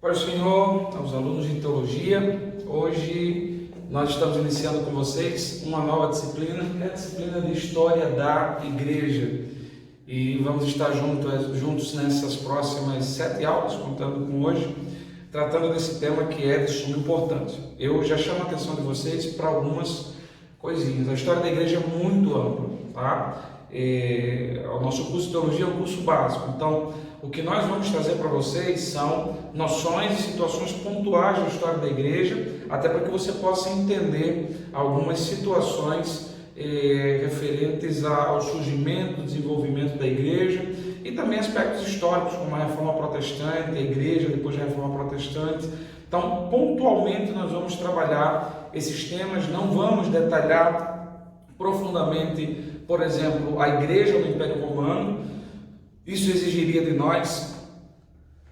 Para o Senhor, aos alunos de teologia, hoje nós estamos iniciando com vocês uma nova disciplina, que é a disciplina de História da Igreja. E vamos estar juntos nessas próximas 7 aulas, contando com hoje, tratando desse tema que é de suma importância. Eu já chamo a atenção de vocês para algumas coisinhas. A história da igreja é muito ampla, tá? O nosso curso de teologia é um curso básico, então o que nós vamos trazer para vocês são noções e situações pontuais da história da igreja, até para que você possa entender algumas situações referentes ao surgimento, desenvolvimento da igreja e também aspectos históricos como a Reforma Protestante, a igreja depois da Reforma Protestante. Então, pontualmente nós vamos trabalhar esses temas, não vamos detalhar profundamente, por exemplo, a igreja do Império Romano. Isso exigiria de nós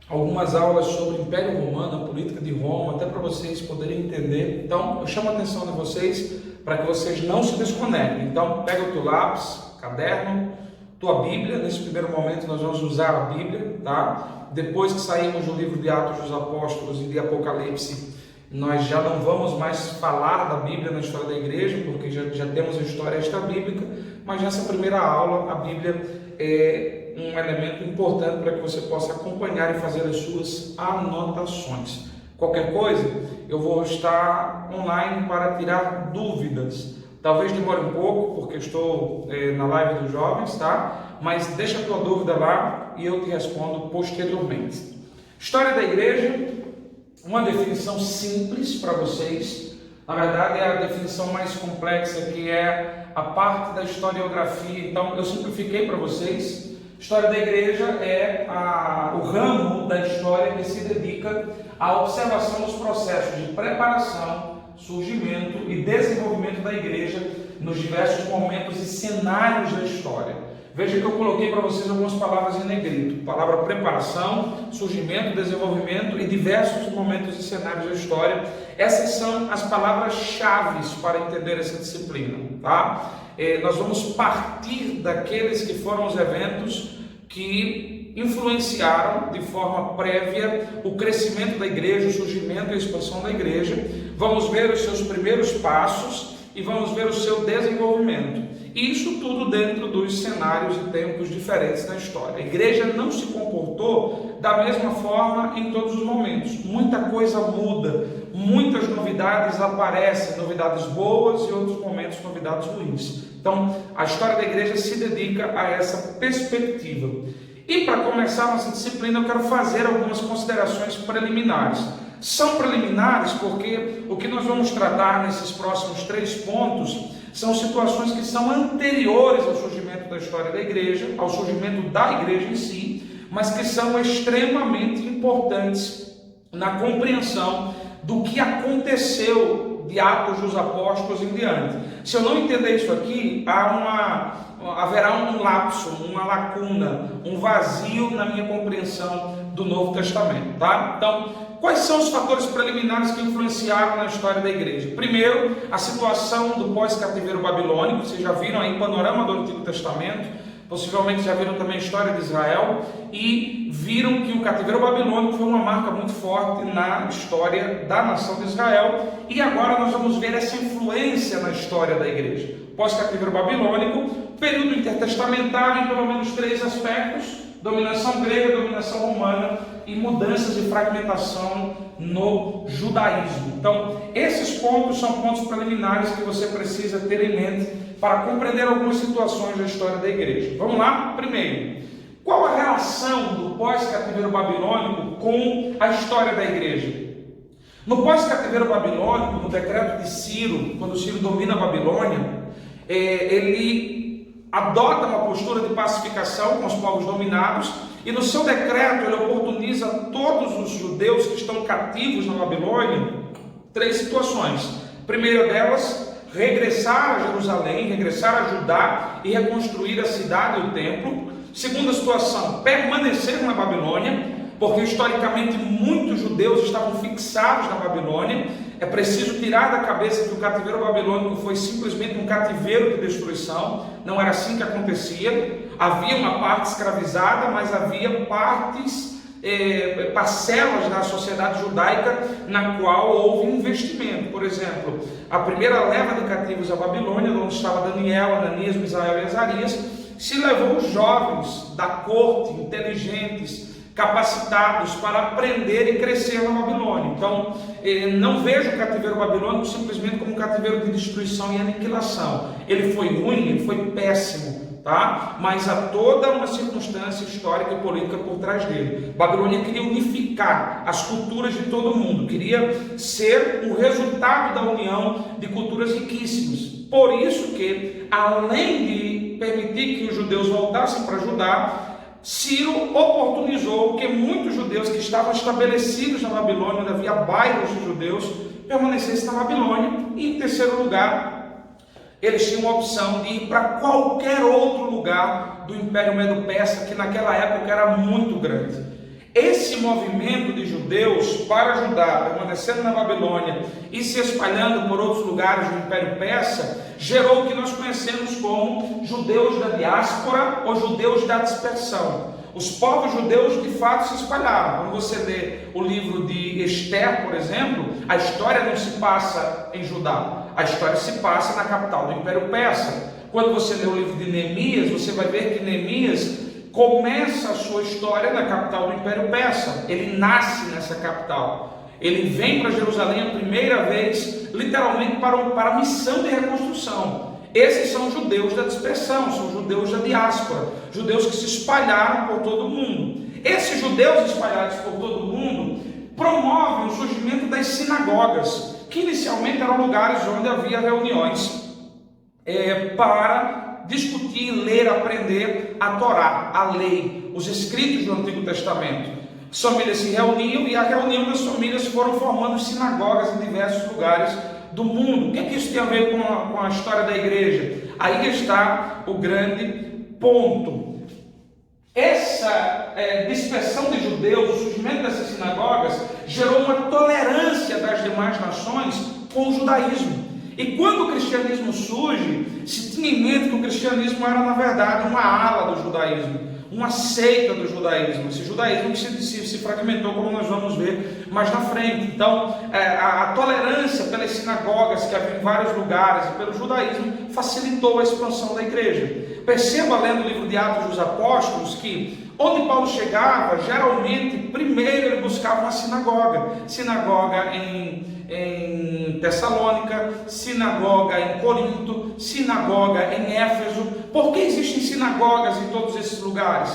algumas aulas sobre o Império Romano, a política de Roma, até para vocês poderem entender. Então, eu chamo a atenção de vocês para que vocês não se desconectem. Então, pega o teu lápis, caderno, tua Bíblia. Nesse primeiro momento nós vamos usar a Bíblia, tá? Depois que saímos do livro de Atos dos Apóstolos e de Apocalipse, nós já não vamos mais falar da Bíblia na história da igreja, porque já temos a história extra-bíblica, mas nessa primeira aula a Bíblia é um elemento importante para que você possa acompanhar e fazer as suas anotações. Qualquer coisa, eu vou estar online para tirar dúvidas. Talvez demore um pouco, porque estou na live dos jovens, tá? Mas deixa a tua dúvida lá e eu te respondo posteriormente. História da igreja, uma definição simples para vocês. Na verdade, é a definição mais complexa, que é a parte da historiografia. Então, eu simplifiquei para vocês. História da igreja é o ramo da história que se dedica à observação dos processos de preparação, surgimento e desenvolvimento da igreja nos diversos momentos e cenários da história. Veja que eu coloquei para vocês algumas palavras em negrito. Palavra preparação, surgimento, desenvolvimento e diversos momentos e cenários da história. Essas são as palavras-chave para entender essa disciplina, tá? Nós vamos partir daqueles que foram os eventos que influenciaram de forma prévia o crescimento da igreja, o surgimento e a expansão da igreja. Vamos ver os seus primeiros passos e vamos ver o seu desenvolvimento. Isso tudo dentro dos cenários e tempos diferentes da história. A igreja não se comportou da mesma forma em todos os momentos. Muita coisa muda, muitas novidades aparecem, novidades boas e outros momentos novidades ruins. Então, a história da igreja se dedica a essa perspectiva. E para começar nossa disciplina, eu quero fazer algumas considerações preliminares. São preliminares porque o que nós vamos tratar nesses próximos 3 pontos são situações que são anteriores ao surgimento da história da igreja, ao surgimento da igreja em si, mas que são extremamente importantes na compreensão do que aconteceu de Atos dos Apóstolos em diante. Se eu não entender isso aqui, haverá um lapso, uma lacuna, um vazio na minha compreensão do Novo Testamento, tá? Então, quais são os fatores preliminares que influenciaram na história da igreja? Primeiro, a situação do pós-cativeiro babilônico. Vocês já viram aí o panorama do Antigo Testamento, possivelmente já viram também a história de Israel e viram que o cativeiro babilônico foi uma marca muito forte na história da nação de Israel. E agora nós vamos ver essa influência na história da igreja. Pós-cativeiro babilônico, período intertestamentário em pelo menos 3 aspectos: dominação grega, dominação romana e mudanças e fragmentação no judaísmo. Então, esses pontos são pontos preliminares que você precisa ter em mente para compreender algumas situações da história da igreja. Vamos lá? Primeiro, qual a relação do pós-cativeiro babilônico com a história da igreja? No pós-cativeiro babilônico, no decreto de Ciro, quando Ciro domina a Babilônia, ele adota uma postura de pacificação com os povos dominados e no seu decreto ele oportuniza todos os judeus que estão cativos na Babilônia 3 situações. A primeira delas, regressar a Jerusalém, regressar a Judá e reconstruir a cidade e o templo. Segunda situação, permanecer na Babilônia, porque historicamente muitos judeus estavam fixados na Babilônia. É preciso tirar da cabeça que o cativeiro babilônico foi simplesmente um cativeiro de destruição. Não era assim que acontecia. Havia uma parte escravizada, mas havia partes parcelas da sociedade judaica na qual houve investimento. Por exemplo, a primeira leva de cativos à Babilônia, onde estava Daniel, Ananias, Misael e Azarias, se levou os jovens da corte, inteligentes, capacitados para aprender e crescer na Babilônia. Então, não vejo o cativeiro babilônico simplesmente como um cativeiro de destruição e aniquilação. Ele foi ruim, ele foi péssimo, tá? Mas há toda uma circunstância histórica e política por trás dele. Babilônia queria unificar as culturas de todo mundo, queria ser o resultado da união de culturas riquíssimas. Por isso que, além de permitir que os judeus voltassem para Judá, Ciro oportunizou que muitos judeus que estavam estabelecidos na Babilônia, onde havia bairros de judeus, permanecessem na Babilônia. E, em terceiro lugar, eles tinham a opção de ir para qualquer outro lugar do Império Medo-Persa, que naquela época era muito grande. Esse movimento de judeus para Judá, permanecendo na Babilônia e se espalhando por outros lugares do Império Persa, gerou o que nós conhecemos como judeus da diáspora ou judeus da dispersão. Os povos judeus de fato se espalharam. Quando você lê o livro de Esther, por exemplo, a história não se passa em Judá, a história se passa na capital do Império Persa. Quando você lê o livro de Neemias, você vai ver que Neemias começa a sua história na capital do Império Persa. Ele nasce nessa capital. Ele vem para Jerusalém a primeira vez, literalmente para a missão de reconstrução. Esses são judeus da dispersão, são judeus da diáspora, judeus que se espalharam por todo o mundo. Esses judeus espalhados por todo o mundo promovem o surgimento das sinagogas, que inicialmente eram lugares onde havia reuniões para discutir, ler, aprender a Torá, a lei, os escritos do Antigo Testamento. As famílias se reuniam e a reunião das famílias foram formando sinagogas em diversos lugares do mundo. O que é que isso tem a ver com a história da igreja? Aí está o grande ponto. Essa dispersão de judeus, o surgimento dessas sinagogas, gerou uma tolerância das demais nações com o judaísmo. E quando o cristianismo surge, se tinha em mente que o cristianismo era, na verdade, uma ala do judaísmo, uma seita do judaísmo, esse judaísmo que se fragmentou, como nós vamos ver mais na frente. Então, a tolerância pelas sinagogas que havia em vários lugares e pelo judaísmo facilitou a expansão da igreja. Perceba, lendo o livro de Atos dos Apóstolos, que onde Paulo chegava, geralmente, primeiro ele buscava uma sinagoga em Tessalônica, sinagoga em Corinto, sinagoga em Éfeso. Por que existem sinagogas em todos esses lugares?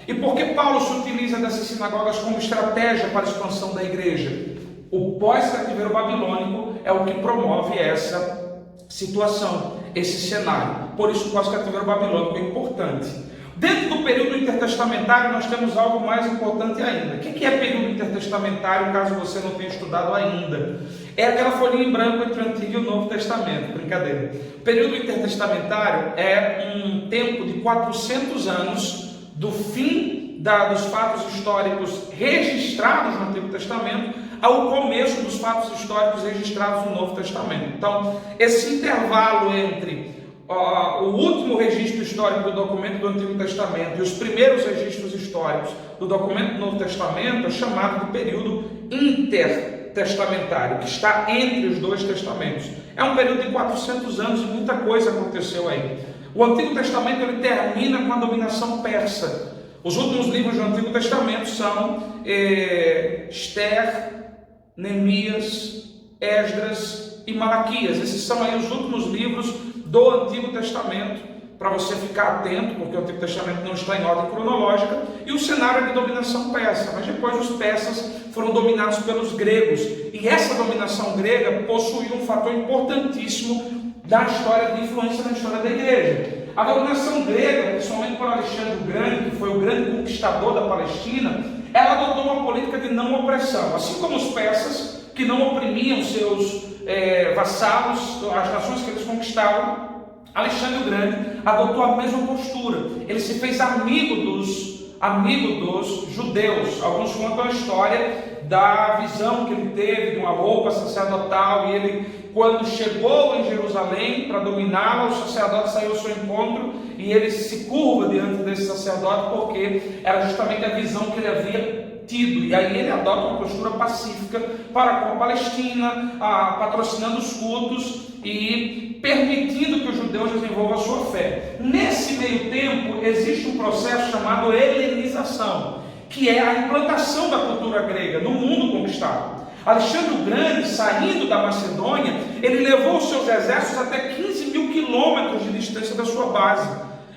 E por que Paulo se utiliza dessas sinagogas como estratégia para a expansão da igreja? O pós-cativeiro babilônico é o que promove essa situação, esse cenário. Por isso o pós-cativeiro babilônico é importante. Dentro do período intertestamentário, nós temos algo mais importante ainda. O que é período intertestamentário, caso você não tenha estudado ainda? É aquela folhinha em branco entre o Antigo e o Novo Testamento, brincadeira. O período intertestamentário é um tempo de 400 anos do fim dos fatos históricos registrados no Antigo Testamento ao começo dos fatos históricos registrados no Novo Testamento. Então, esse intervalo entre o último registro histórico do documento do Antigo Testamento e os primeiros registros históricos do documento do Novo Testamento é chamado de período intertestamentário, que está entre os dois testamentos. É um período de 400 anos e muita coisa aconteceu aí. O Antigo Testamento ele termina com a dominação persa. Os últimos livros do Antigo Testamento são Esther, Neemias, Esdras e Malaquias. Esses são aí os últimos livros do Antigo Testamento, para você ficar atento, porque o Antigo Testamento não está em ordem cronológica, e o cenário é de dominação persa. Mas depois os persas foram dominados pelos gregos, e essa dominação grega possuiu um fator importantíssimo da história, de influência na história da igreja. A dominação grega, principalmente por Alexandre o Grande, que foi o grande conquistador da Palestina, ela adotou uma política de não opressão, assim como os persas, que não oprimiam seus vassalos, as nações que eles conquistaram. Alexandre o Grande adotou a mesma postura. Ele se fez amigo dos judeus. Alguns contam a história da visão que ele teve de uma roupa sacerdotal, e ele, quando chegou em Jerusalém para dominá-la, o sacerdote saiu ao seu encontro e ele se curva diante desse sacerdote, porque era justamente a visão que ele havia tido. E aí ele adota uma postura pacífica para com a Palestina, patrocinando os cultos e permitindo que os judeus desenvolvam a sua fé. Nesse meio tempo, existe um processo chamado helenização, que é a implantação da cultura grega no mundo conquistado. Alexandre o Grande, saindo da Macedônia, ele levou os seus exércitos até 15 mil quilômetros de distância da sua base.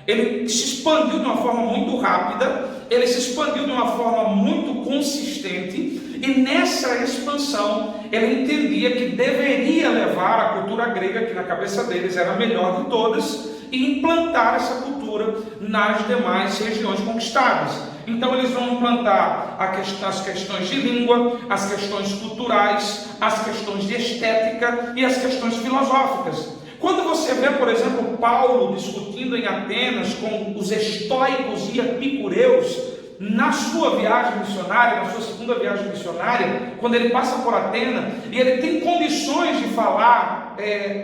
Ele se expandiu de uma forma muito rápida, ele se expandiu de uma forma muito consistente, e nessa expansão ele entendia que deveria levar a cultura grega, que na cabeça deles era a melhor de todas, e implantar essa cultura nas demais regiões conquistadas. Então eles vão implantar as questões de língua, as questões culturais, as questões de estética e as questões filosóficas. Quando você vê, por exemplo, Paulo discutindo em Atenas com os estoicos e epicureus, na sua viagem missionária, na sua segunda viagem missionária, quando ele passa por Atenas e ele tem condições de falar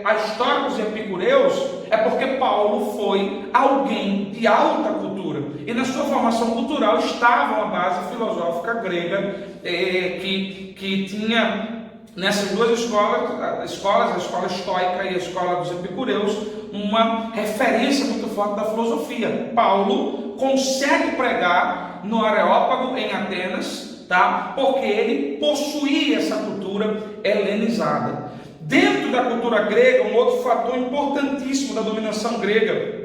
a estoicos e epicureus, é porque Paulo foi alguém de alta cultura, e na sua formação cultural estava uma base filosófica grega que tinha nessas duas escolas, a escola estoica e a escola dos epicureus, uma referência muito forte da filosofia. Paulo consegue pregar no Areópago, em Atenas, tá? Porque ele possuía essa cultura helenizada. Dentro da cultura grega, um outro fator importantíssimo da dominação grega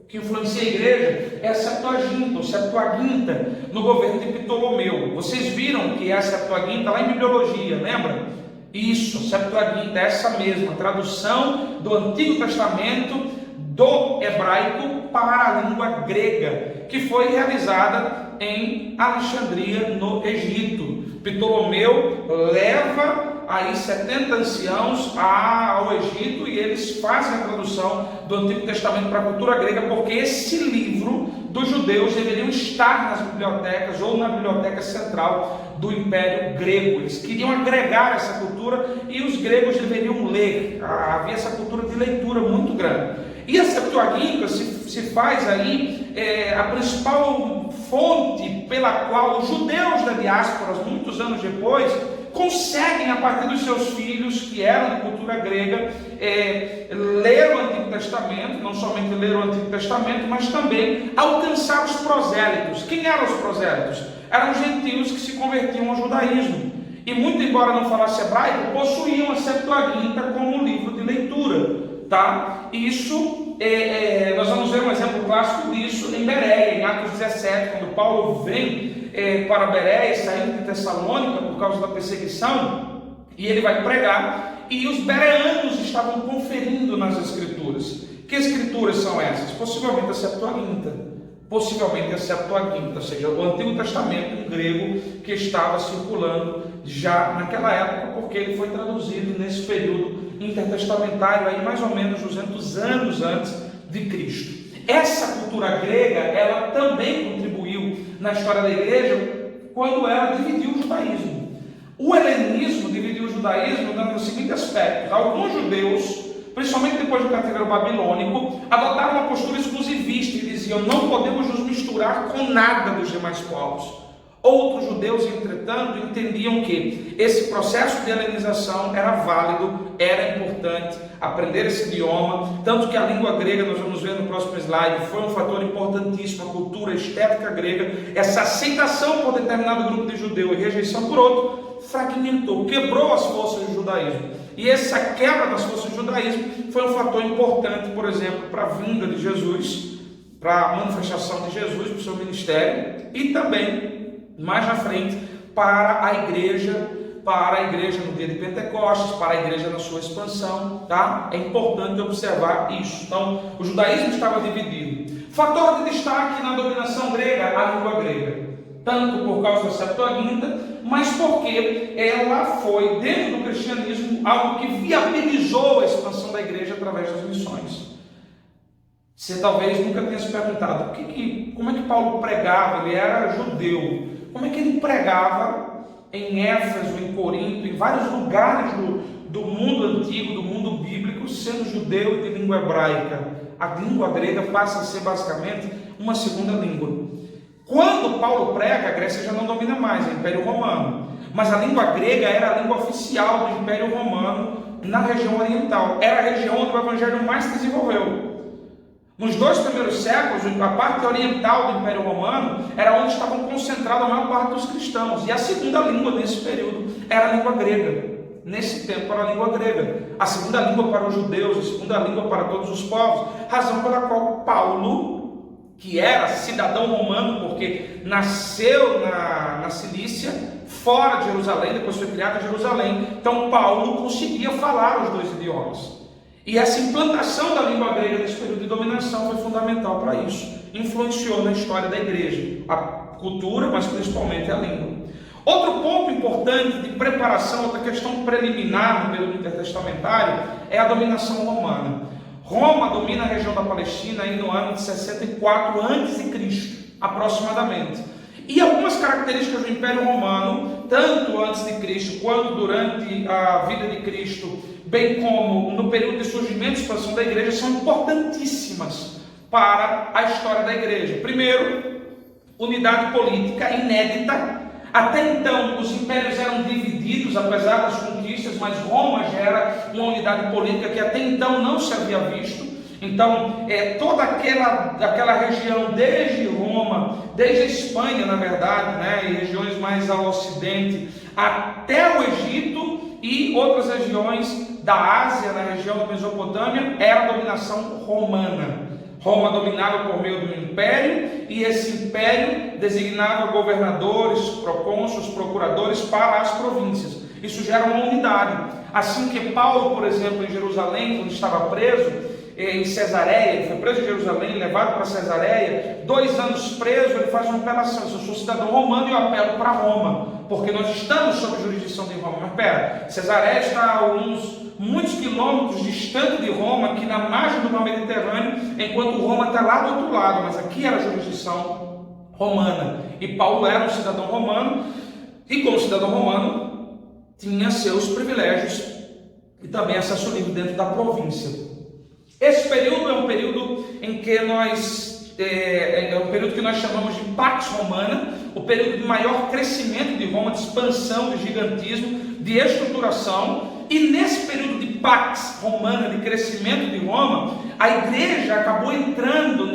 que influencia a igreja é a Septuaginta, no governo de Ptolomeu. Vocês viram que é a Septuaginta lá em Bibliologia, lembra? Isso, Septuaginta, essa mesma tradução do Antigo Testamento do hebraico para a língua grega, que foi realizada em Alexandria, no Egito. Ptolomeu leva aí 70 anciãos ao Egito e eles fazem a tradução do Antigo Testamento para a cultura grega, porque esse livro dos judeus deveriam estar nas bibliotecas ou na biblioteca central do Império Grego. Eles queriam agregar essa cultura e os gregos deveriam ler. Havia essa cultura de leitura muito grande. E a Septuaginta se faz aí a principal fonte pela qual os judeus da diáspora, muitos anos depois, conseguem, a partir dos seus filhos, que eram de cultura grega, ler o Antigo Testamento, não somente ler o Antigo Testamento, mas também alcançar os prosélitos. Quem eram os prosélitos? Eram gentios que se convertiam ao judaísmo. E muito embora não falasse hebraico, possuíam a Septuaginta como livro de leitura. Tá? Isso, nós vamos ver um exemplo clássico disso em Bereia, em Atos 17, quando Paulo vem para Bereia, saindo de Tessalônica por causa da perseguição, e ele vai pregar, e os bereanos estavam conferindo nas escrituras. Que escrituras são essas? Possivelmente a Septuaginta, ou seja, o Antigo Testamento em grego que estava circulando já naquela época, porque ele foi traduzido nesse período intertestamentário, aí mais ou menos 200 anos antes de Cristo. Essa cultura grega, ela também contribuiu na história da igreja quando ela dividiu o judaísmo. O helenismo dividiu o judaísmo no seguinte aspecto: alguns judeus, principalmente depois do cativeiro babilônico, adotaram uma postura exclusivista e diziam: não podemos nos misturar com nada dos demais povos. Outros judeus, entretanto, entendiam que esse processo de helenização era válido, era importante aprender esse idioma, tanto que a língua grega, nós vamos ver no próximo slide, foi um fator importantíssimo. A cultura estética grega, essa aceitação por determinado grupo de judeu e rejeição por outro, fragmentou, quebrou as forças do judaísmo. E essa quebra das forças do judaísmo foi um fator importante, por exemplo, para a vinda de Jesus, para a manifestação de Jesus, para o seu ministério, e também mais na frente para a igreja no dia de Pentecostes, para a igreja na sua expansão, tá? É importante observar isso. Então, o judaísmo estava dividido. Fator de destaque na dominação grega, a língua grega, tanto por causa da Septuaginta, mas porque ela foi, dentro do cristianismo, algo que viabilizou a expansão da igreja através das missões. Você talvez nunca tenha se perguntado como é que Paulo pregava. Ele era judeu. Como é que ele pregava em Éfeso, em Corinto, em vários lugares do mundo antigo, do mundo bíblico, sendo judeu e de língua hebraica? A língua grega passa a ser basicamente uma segunda língua. Quando Paulo prega, a Grécia já não domina mais, é o Império Romano. Mas a língua grega era a língua oficial do Império Romano na região oriental. Era a região onde o Evangelho mais se desenvolveu. Nos 2 primeiros séculos, a parte oriental do Império Romano era onde estavam concentrados a maior parte dos cristãos. E a segunda língua nesse período era a língua grega. Nesse tempo era a língua grega. A segunda língua para os judeus, a segunda língua para todos os povos. Razão pela qual Paulo, que era cidadão romano, porque nasceu na Cilícia, fora de Jerusalém, depois foi criado em Jerusalém. Então Paulo conseguia falar os 2 idiomas. E essa implantação da língua grega nesse período de dominação foi fundamental para isso. Influenciou na história da igreja, a cultura, mas principalmente a língua. Outro ponto importante de preparação, outra questão preliminar no período intertestamentário, é a dominação romana. Roma domina a região da Palestina aí no ano de 64 a.C., aproximadamente. E algumas características do Império Romano, tanto antes de Cristo quanto durante a vida de Cristo, bem como no período de surgimento e expansão da igreja, são importantíssimas para a história da igreja. Primeiro, unidade política inédita. Até então, os impérios eram divididos, apesar das conquistas, mas Roma já era uma unidade política que até então não se havia visto. Então, toda aquela região, desde Roma, desde a Espanha, na verdade, né, e regiões mais ao ocidente, até o Egito e outras regiões da Ásia, na região da Mesopotâmia, era a dominação romana. Roma dominava por meio do império, e esse império designava governadores, procônsulos, procuradores para as províncias. Isso gera uma unidade. Assim que Paulo, por exemplo, em Jerusalém, quando estava preso, em Cesareia, ele foi preso em Jerusalém, levado para Cesareia, 2 anos preso, ele faz uma apelação: eu sou cidadão romano e eu apelo para Roma, porque nós estamos sob jurisdição de Roma. Mas pera, Cesareia está a muitos quilômetros distante de Roma, aqui na margem do mar Mediterrâneo, enquanto Roma está lá do outro lado, mas aqui era a jurisdição romana. E Paulo era um cidadão romano, e como cidadão romano, tinha seus privilégios e também acesso livre dentro da província. Esse período é um período em que é um período que nós chamamos de Pax Romana, o período de maior crescimento de Roma, de expansão, de gigantismo, de estruturação. E nesse período de Pax Romana, de crescimento de Roma, a igreja acabou entrando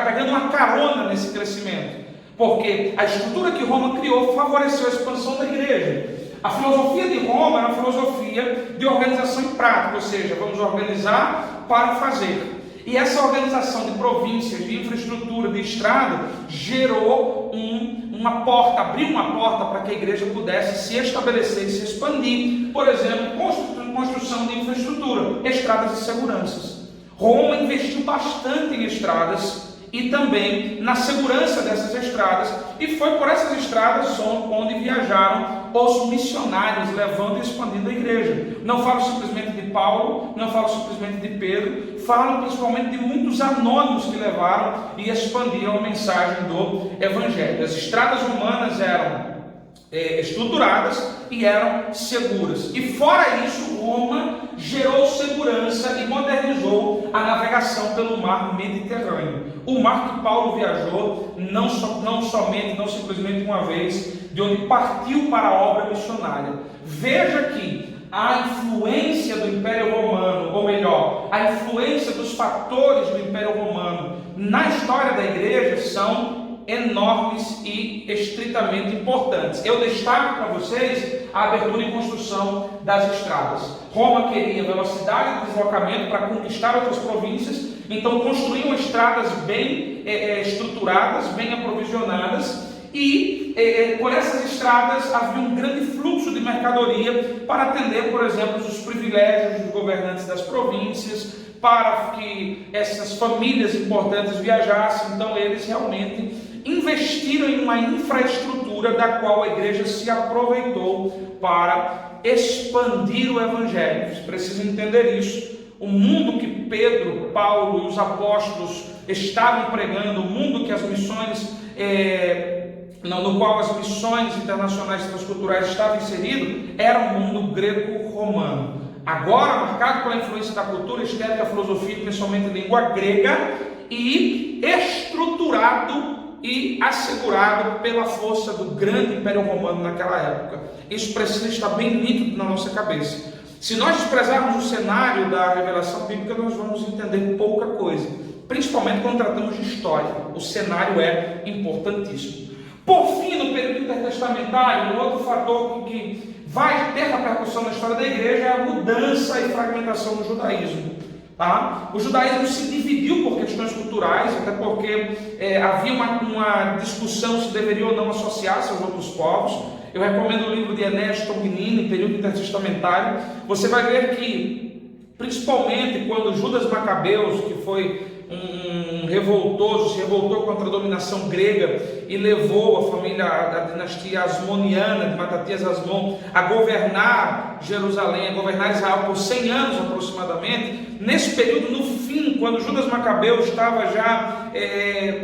pegando uma carona nesse crescimento, porque a estrutura que Roma criou favoreceu a expansão da igreja. A filosofia de Roma era uma filosofia de organização em prática, ou seja, vamos organizar para fazer. E essa organização de províncias, de infraestrutura, de estrada, gerou abriu uma porta para que a igreja pudesse se estabelecer e se expandir. Por exemplo, construção de infraestrutura, estradas e seguranças. Roma investiu bastante em estradas e também na segurança dessas estradas, e foi por essas estradas onde viajaram os missionários, levando e expandindo a igreja. Não falo simplesmente de Paulo, não falo simplesmente de Pedro, falo principalmente de muitos anônimos que levaram e expandiram a mensagem do Evangelho. As estradas romanas eram estruturadas e eram seguras. E fora isso, Roma gerou segurança e modernizou a navegação pelo mar Mediterrâneo. O mar que Paulo viajou não simplesmente uma vez, de onde partiu para a obra missionária. Veja que a influência do Império Romano, ou melhor, a influência dos fatores do Império Romano na história da igreja são enormes e estritamente importantes. Eu destaco para vocês a abertura e construção das estradas. Roma queria velocidade de deslocamento para conquistar outras províncias, então construíam estradas bem estruturadas, bem aprovisionadas, e por essas estradas havia um grande fluxo de mercadoria para atender, por exemplo, os privilégios dos governantes das províncias, para que essas famílias importantes viajassem. Então eles realmente investiram em uma infraestrutura da qual a igreja se aproveitou para expandir o Evangelho. Vocês precisam entender isso. O mundo que Pedro, Paulo e os apóstolos estavam pregando, o mundo que as missões, no qual as missões internacionais transculturais estavam inseridos, era o mundo greco-romano. Agora marcado pela influência da cultura, estética, filosofia, principalmente língua grega, e estruturado e assegurado pela força do grande Império Romano naquela época. Isso precisa estar bem nítido na nossa cabeça. Se nós desprezarmos o cenário da revelação bíblica, nós vamos entender pouca coisa, principalmente quando tratamos de história. O cenário é importantíssimo. Por fim, no período intertestamentário, um outro fator que vai ter repercussão na história da igreja é a mudança e fragmentação do judaísmo. Tá? O judaísmo se dividiu por questões culturais, até porque havia uma discussão se deveria ou não associar-se aos outros povos. Eu recomendo o livro de Enéas Tognini, Período Intertestamentário. Você vai ver que, principalmente quando Judas Macabeus, que foi um revoltoso, se revoltou contra a dominação grega e levou a família da dinastia asmoniana, de Matatias Asmon, a governar Jerusalém, a governar Israel por 100 anos aproximadamente. Nesse período, no fim, quando Judas Macabeu estava já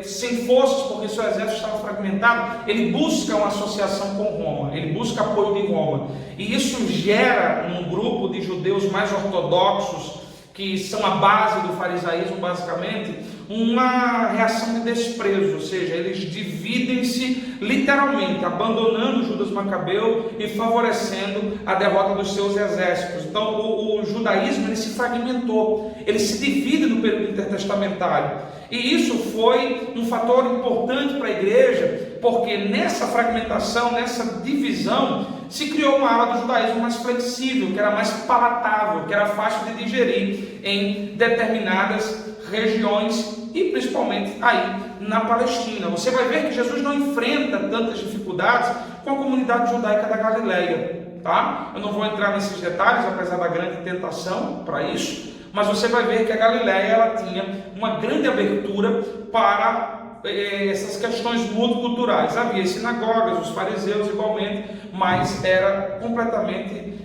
sem forças, porque seu exército estava fragmentado, ele busca uma associação com Roma, ele busca apoio de Roma, e isso gera um grupo de judeus mais ortodoxos, que são a base do farisaísmo, basicamente, uma reação de desprezo, ou seja, eles dividem-se literalmente, abandonando Judas Macabeu e favorecendo a derrota dos seus exércitos. Então o judaísmo ele se fragmentou, ele se divide no período intertestamentário, e isso foi um fator importante para a igreja, porque nessa fragmentação, nessa divisão, se criou uma ala do judaísmo mais flexível, que era mais palatável, que era fácil de digerir em determinadas regiões e principalmente aí na Palestina. Você vai ver que Jesus não enfrenta tantas dificuldades com a comunidade judaica da Galileia, tá? Eu não vou entrar nesses detalhes, apesar da grande tentação para isso, mas você vai ver que a Galileia ela tinha uma grande abertura para essas questões multiculturais. Havia sinagogas, os fariseus igualmente, mas era completamente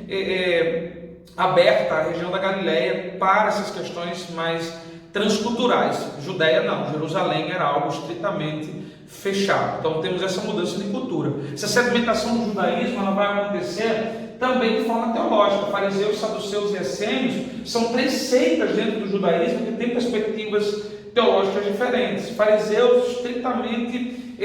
aberta a região da Galileia para essas questões mais transculturais. Judeia não, Jerusalém era algo estritamente fechado. Então temos essa mudança de cultura. Essa segmentação do judaísmo ela vai acontecer também de forma teológica. Fariseus, saduceus e essênios são 3 seitas dentro do judaísmo que têm perspectivas teológicas diferentes. Fariseus estritamente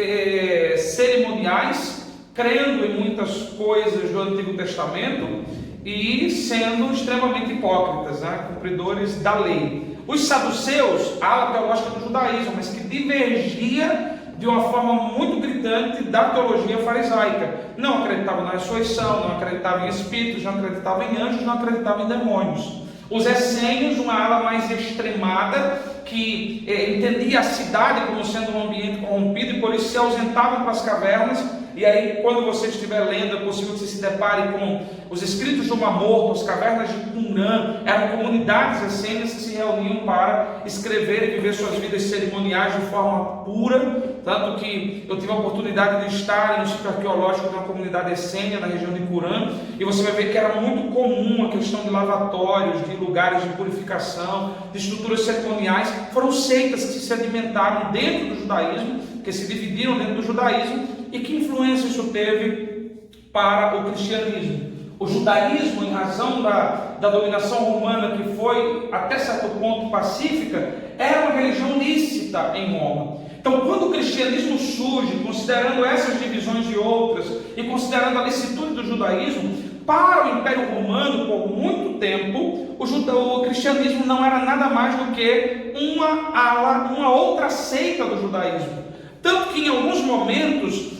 cerimoniais, crendo em muitas coisas do Antigo Testamento e sendo extremamente hipócritas, né? Cumpridores da lei. Os saduceus, a ala teológica do judaísmo, mas que divergia de uma forma muito gritante da teologia farisaica. Não acreditavam na ressurreição, não acreditavam em espíritos, não acreditavam em anjos, não acreditavam em demônios. Os essênios, uma ala mais extremada, que entendia a cidade como sendo um ambiente corrompido e por isso se ausentavam para as cavernas. E aí, quando você estiver lendo, é possível que você se depare com os escritos de Mar Morto, as cavernas de Qumran. Eram comunidades essênias que se reuniam para escrever e viver suas vidas cerimoniais de forma pura. Tanto que eu tive a oportunidade de estar em um sítio arqueológico de uma comunidade essênia na região de Qumran, e você vai ver que era muito comum a questão de lavatórios, de lugares de purificação, de estruturas cerimoniais. Foram seitas que se sedimentaram dentro do judaísmo, que se dividiram dentro do judaísmo. E que influência isso teve para o cristianismo? O judaísmo, em razão da dominação romana, que foi até certo ponto pacífica, era uma religião lícita em Roma. Então, quando o cristianismo surge, considerando essas divisões e outras, e considerando a licitude do judaísmo, para o Império Romano, por muito tempo, o cristianismo não era nada mais do que uma outra seita do judaísmo. Tanto que em alguns momentos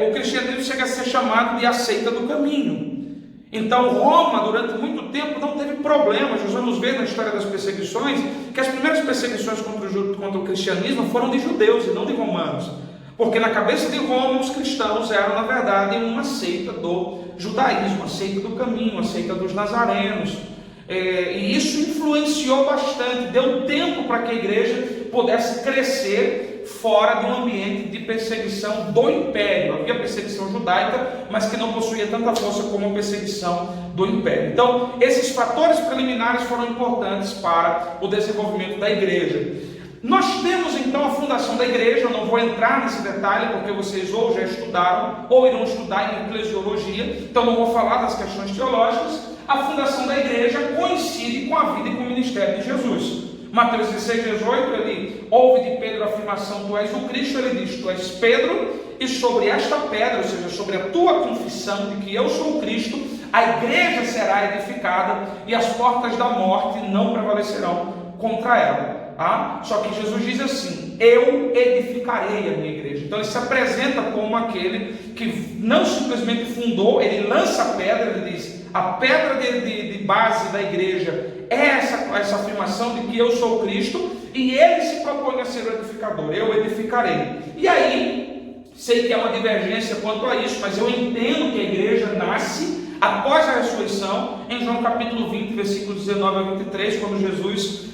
o cristianismo chega a ser chamado de a seita do caminho. Então Roma, durante muito tempo, não teve problemas. Nós vamos ver na história das perseguições que as primeiras perseguições contra o cristianismo foram de judeus e não de romanos, porque na cabeça de Roma os cristãos eram, na verdade, uma seita do judaísmo, a seita do caminho, a seita dos nazarenos. E isso influenciou bastante, deu tempo para que a igreja pudesse crescer fora de um ambiente de perseguição do império. Havia perseguição judaica, mas que não possuía tanta força como a perseguição do império. Então, esses fatores preliminares foram importantes para o desenvolvimento da igreja. Nós temos então a fundação da igreja. Eu não vou entrar nesse detalhe, porque vocês ou já estudaram, ou irão estudar em eclesiologia, então não vou falar das questões teológicas. A fundação da igreja coincide com a vida e com o ministério de Jesus. Mateus 16, 18, ele ouve de Pedro a afirmação: tu és o Cristo. Ele diz: tu és Pedro, e sobre esta pedra, ou seja, sobre a tua confissão de que eu sou o Cristo, a igreja será edificada, e as portas da morte não prevalecerão contra ela. Só que Jesus diz assim: eu edificarei a minha igreja. Então ele se apresenta como aquele que não simplesmente fundou, ele lança a pedra, ele diz: a pedra de base da igreja é essa afirmação de que eu sou Cristo, e ele se propõe a ser o edificador. Eu edificarei. E aí, sei que há uma divergência quanto a isso, mas eu entendo que a igreja nasce após a ressurreição, em João capítulo 20, versículos 19 a 23, quando Jesus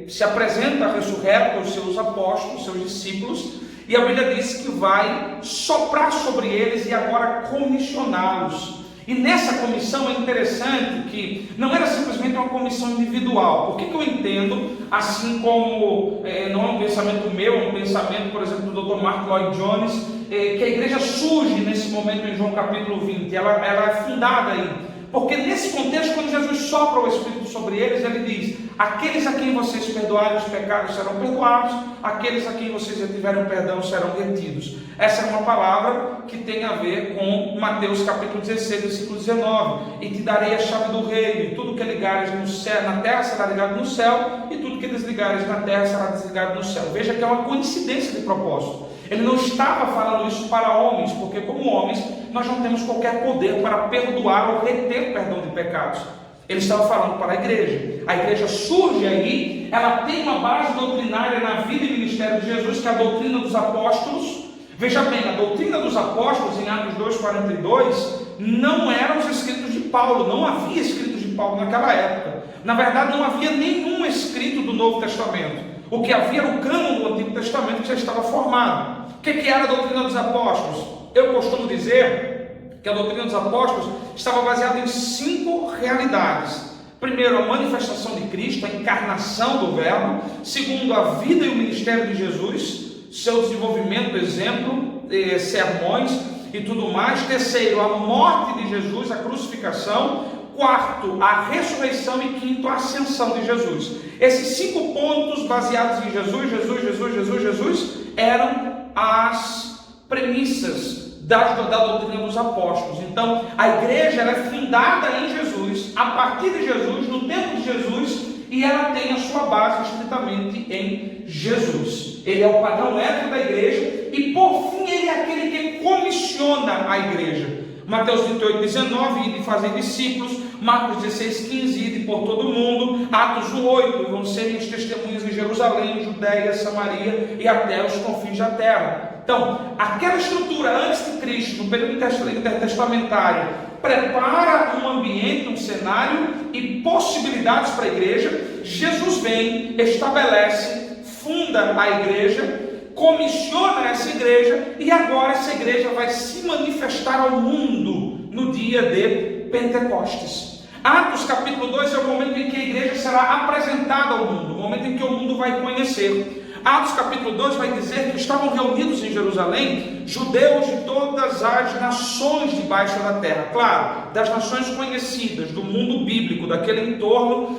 se apresenta ressurreto aos seus apóstolos, seus discípulos, e a Bíblia diz que vai soprar sobre eles e agora comissioná-los. E nessa comissão é interessante que não era simplesmente uma comissão individual. Por que eu entendo, assim como não é um pensamento meu, é um pensamento, por exemplo, do Dr. Mark Lloyd Jones, que a igreja surge nesse momento em João capítulo 20, ela é fundada aí. Porque nesse contexto, quando Jesus sopra o Espírito sobre eles, ele diz: aqueles a quem vocês perdoarem os pecados serão perdoados, aqueles a quem vocês retiverem perdão serão retidos. Essa é uma palavra que tem a ver com Mateus capítulo 16, versículo 19: e te darei a chave do reino, e tudo que ligares no céu, na terra será ligado no céu, e tudo que desligares na terra será desligado no céu. Veja que é uma coincidência de propósito. Ele não estava falando isso para homens, porque como homens nós não temos qualquer poder para perdoar ou reter perdão de pecados. Ele estava falando para a igreja. A igreja surge aí, ela tem uma base doutrinária na vida e ministério de Jesus, que é a doutrina dos apóstolos. Veja bem, a doutrina dos apóstolos, em Atos 2,42, não eram os escritos de Paulo, não havia escritos de Paulo naquela época. Na verdade, não havia nenhum escrito do Novo Testamento. O que havia era o cânon do Antigo Testamento, que já estava formado. O que era a doutrina dos apóstolos? Eu costumo dizer que a doutrina dos apóstolos estava baseada em 5 realidades. Primeiro, a manifestação de Cristo, a encarnação do Verbo. Segundo, a vida e o ministério de Jesus, seu desenvolvimento, exemplo, sermões e tudo mais. Terceiro, a morte de Jesus, a crucificação. Quarto, a ressurreição. E quinto, a ascensão de Jesus. Esses 5 pontos baseados em Jesus, eram as premissas da doutrina dos apóstolos. Então, a igreja ela é fundada em Jesus, a partir de Jesus, no tempo de Jesus, e ela tem a sua base estritamente em Jesus. Ele é o padrão ético da igreja, e por fim ele é aquele que comissiona a igreja. Mateus 28, 19, ide fazer discípulos. Marcos 16, 15, ide por todo o mundo. Atos 1, 8, vão serem os testemunhas em Jerusalém, Judeia, Samaria e até os confins da terra. Então, aquela estrutura antes de Cristo, no período intertestamentário, prepara um ambiente, um cenário e possibilidades para a igreja. Jesus vem, estabelece, funda a igreja, comissiona essa igreja, e agora essa igreja vai se manifestar ao mundo no dia de Pentecostes. Atos capítulo 2 é o momento em que a igreja será apresentada ao mundo, o momento em que o mundo vai conhecer. Atos capítulo 2 vai dizer que estavam reunidos em Jerusalém judeus de todas as nações debaixo da terra, claro, das nações conhecidas, do mundo bíblico, daquele entorno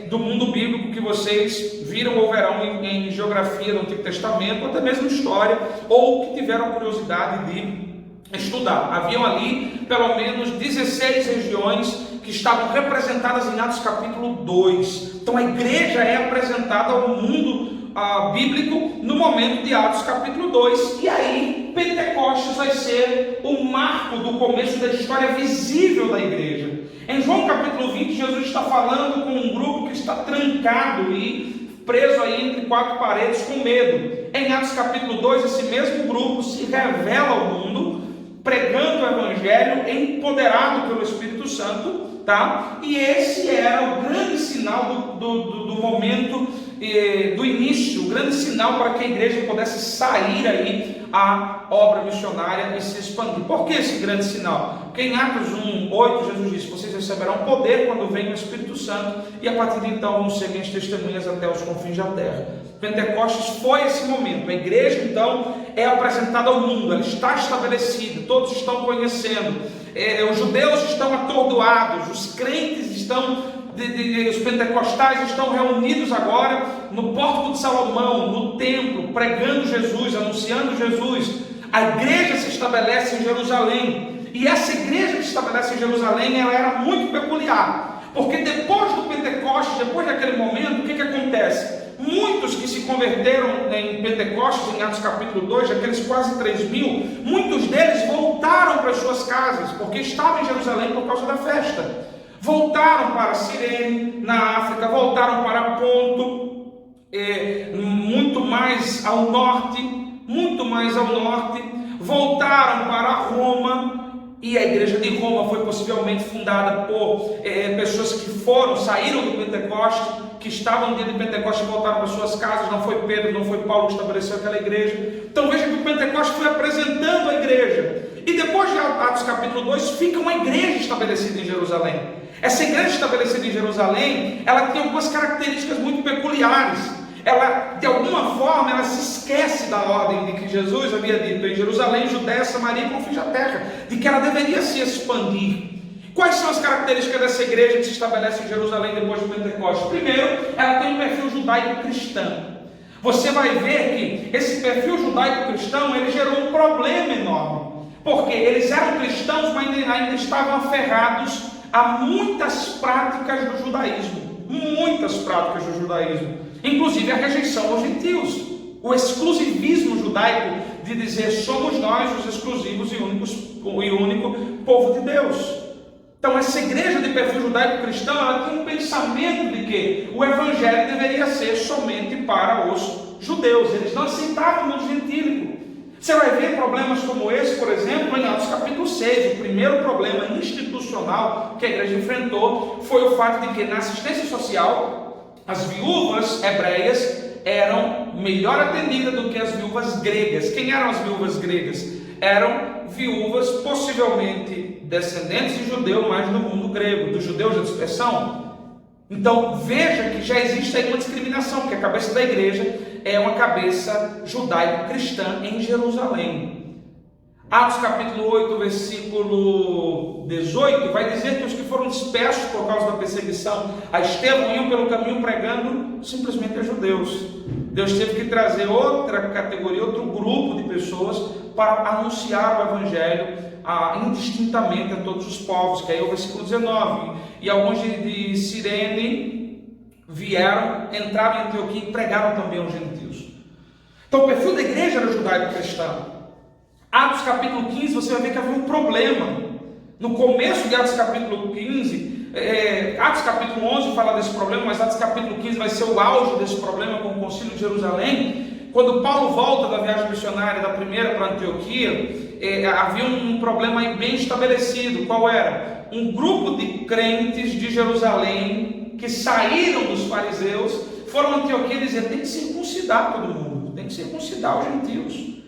do mundo bíblico que vocês viram ou verão em geografia do Antigo Testamento, ou até mesmo história, ou que tiveram curiosidade de estudar. Haviam ali pelo menos 16 regiões que estavam representadas em Atos capítulo 2. Então a igreja é apresentada ao mundo bíblico no momento de Atos capítulo 2, e aí Pentecostes vai ser o marco do começo da história visível da igreja. Em João capítulo 20, Jesus está falando com um grupo que está trancado e preso aí entre 4 paredes com medo. Em Atos capítulo 2, esse mesmo grupo se revela ao mundo, pregando o evangelho, empoderado pelo Espírito Santo, tá? E esse era o grande sinal do momento, do início, o grande sinal para que a igreja pudesse sair aí a obra missionária e se expandir. Por que esse grande sinal? Porque em Atos 1, 8, Jesus disse: vocês receberão poder quando vem o Espírito Santo, e a partir de então vão ser minhas testemunhas até os confins da terra. Pentecostes foi esse momento. A igreja então é apresentada ao mundo, ela está estabelecida, todos estão conhecendo, os judeus estão atordoados, os crentes estão os pentecostais estão reunidos agora no Pórtico de Salomão, no templo, pregando Jesus, anunciando Jesus. A igreja se estabelece em Jerusalém, e essa igreja que se estabelece em Jerusalém, ela era muito peculiar, porque depois do Pentecostes, depois daquele momento, o que acontece? Muitos que se converteram em Pentecostes, em Atos capítulo 2, aqueles quase 3.000, muitos deles voltaram para as suas casas, porque estavam em Jerusalém por causa da festa. Voltaram para Cirene, na África, voltaram para Ponto, muito mais ao norte, voltaram para Roma, e a igreja de Roma foi possivelmente fundada por pessoas que saíram do Pentecoste, que estavam no dia de Pentecoste e voltaram para suas casas. Não foi Pedro, não foi Paulo que estabeleceu aquela igreja. Então veja que o Pentecoste foi apresentando a igreja, e depois de Atos capítulo 2 fica uma igreja estabelecida em Jerusalém. Essa igreja estabelecida em Jerusalém, ela tem algumas características muito peculiares. Ela, de alguma forma, ela se esquece da ordem de que Jesus havia dito em Jerusalém, Judéia, Samaria e confins da terra, de que ela deveria se expandir. Quais são as características dessa igreja que se estabelece em Jerusalém depois do Pentecostes? Primeiro, ela tem um perfil judaico-cristão. Você vai ver que esse perfil judaico-cristão, ele gerou um problema enorme, porque eles eram cristãos, mas ainda estavam aferrados a muitas práticas do judaísmo, inclusive a rejeição aos gentios, o exclusivismo judaico de dizer somos nós os exclusivos e único povo de Deus. Então essa igreja de perfil judaico-cristão, ela tem um pensamento de que o evangelho deveria ser somente para os judeus, eles não aceitavam o gentílico. Você vai ver problemas como esse, por exemplo, em Atos capítulo 6. O primeiro problema institucional que a igreja enfrentou foi o fato de que na assistência social, as viúvas hebreias eram melhor atendidas do que as viúvas gregas. Quem eram as viúvas gregas? Eram viúvas possivelmente descendentes de judeu, mas do mundo grego, dos judeus da dispersão. Então veja que já existe aí uma discriminação, porque a cabeça da igreja é uma cabeça judaico-cristã em Jerusalém. Atos capítulo 8, versículo 18, vai dizer que os que foram dispersos por causa da perseguição a Estevão iam pelo caminho pregando simplesmente a judeus. Deus teve que trazer outra categoria, outro grupo de pessoas para anunciar o evangelho indistintamente a todos os povos, que aí é o versículo 19. E alguns de Cirene entraram em Antioquia e pregaram também aos gentios. Então o perfil da igreja era judaico-cristão. Atos capítulo 15, você vai ver que havia um problema. No começo de Atos capítulo 15, Atos capítulo 11 fala desse problema, mas Atos capítulo 15 vai ser o auge desse problema com o concílio de Jerusalém. Quando Paulo volta da viagem missionária da primeira para Antioquia, havia um problema aí bem estabelecido. Qual era? Um grupo de crentes de Jerusalém que saíram dos fariseus, foram a Antioquia dizer: tem que circuncidar todo mundo, tem que circuncidar os gentios,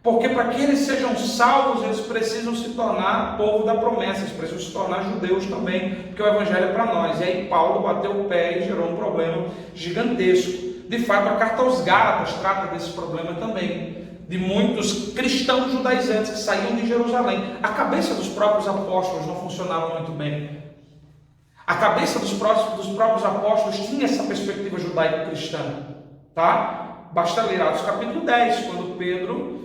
porque para que eles sejam salvos, eles precisam se tornar povo da promessa, eles precisam se tornar judeus também, porque o evangelho é para nós. E aí Paulo bateu o pé e gerou um problema gigantesco. De fato, a carta aos Gálatas trata desse problema também, de muitos cristãos judaizantes que saíam de Jerusalém. A cabeça dos próprios apóstolos não funcionava muito bem. A cabeça dos próprios apóstolos tinha essa perspectiva judaico-cristã, tá? Basta ler Atos capítulo 10, quando Pedro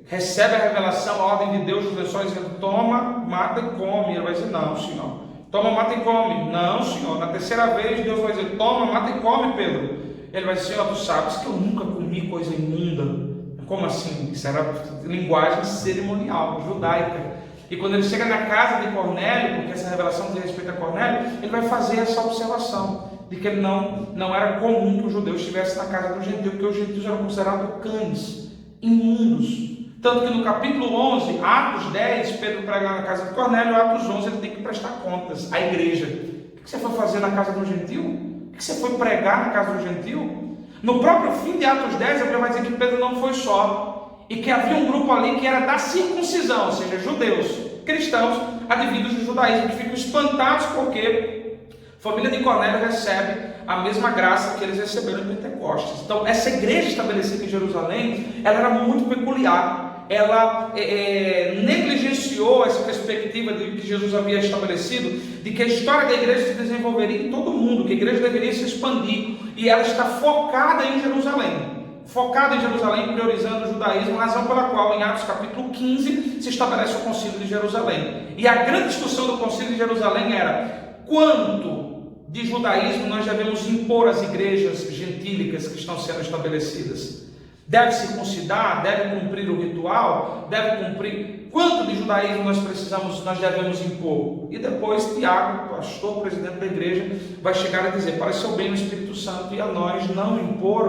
recebe a revelação, a ordem de Deus, os lençóis, dizendo: toma, mata e come. Ele vai dizer: não, Senhor. Toma, mata e come. Não, Senhor. Na terceira vez, Deus vai dizer: toma, mata e come, Pedro. Ele vai dizer: Senhor, tu sabes que eu nunca comi coisa imunda. Como assim? Isso era linguagem cerimonial, judaica. E quando ele chega na casa de Cornélio, porque essa revelação diz respeito a Cornélio, ele vai fazer essa observação de que não era comum que os judeus estivessem na casa do gentio, porque os gentios eram considerados cães, imundos. Tanto que no capítulo 11, Atos 10, Pedro prega na casa de Cornélio, Atos 11 ele tem que prestar contas à igreja. O que você foi fazer na casa do gentio? O que você foi pregar na casa do gentio? No próprio fim de Atos 10, a Bíblia vai dizer que Pedro não foi só, e que havia um grupo ali que era da circuncisão, ou seja, judeus, cristãos, advindos do judaísmo, que ficam espantados porque a família de Cornélio recebe a mesma graça que eles receberam em Pentecostes. Então, essa igreja estabelecida em Jerusalém, ela era muito peculiar. Ela negligenciou iniciou essa perspectiva de que Jesus havia estabelecido, de que a história da igreja se desenvolveria em todo o mundo, que a igreja deveria se expandir, e ela está focada em Jerusalém, priorizando o judaísmo, razão pela qual em Atos capítulo 15 se estabelece o concílio de Jerusalém. E a grande discussão do concílio de Jerusalém era quanto de judaísmo nós devemos impor às igrejas gentílicas que estão sendo estabelecidas. Deve circuncidar, deve cumprir o ritual, deve cumprir. Quanto de judaísmo nós devemos impor? E depois Tiago, pastor, presidente da igreja, vai chegar a dizer: pareceu bem o Espírito Santo e a nós não impor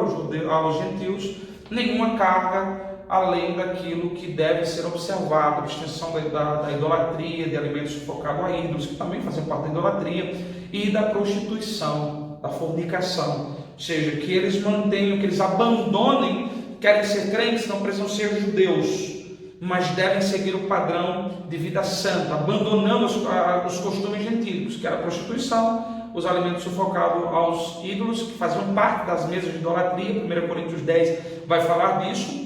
aos gentios nenhuma carga além daquilo que deve ser observado, a abstenção da idolatria, de alimentos sufocados a ídolos, que também fazem parte da idolatria, e da prostituição, da fornicação. Ou seja, que eles mantenham, que eles abandonem, querem ser crentes, não precisam ser judeus, mas devem seguir o padrão de vida santa, abandonando os costumes gentílicos, que era a prostituição, os alimentos sufocados aos ídolos, que faziam parte das mesas de idolatria. 1 Coríntios 10 vai falar disso,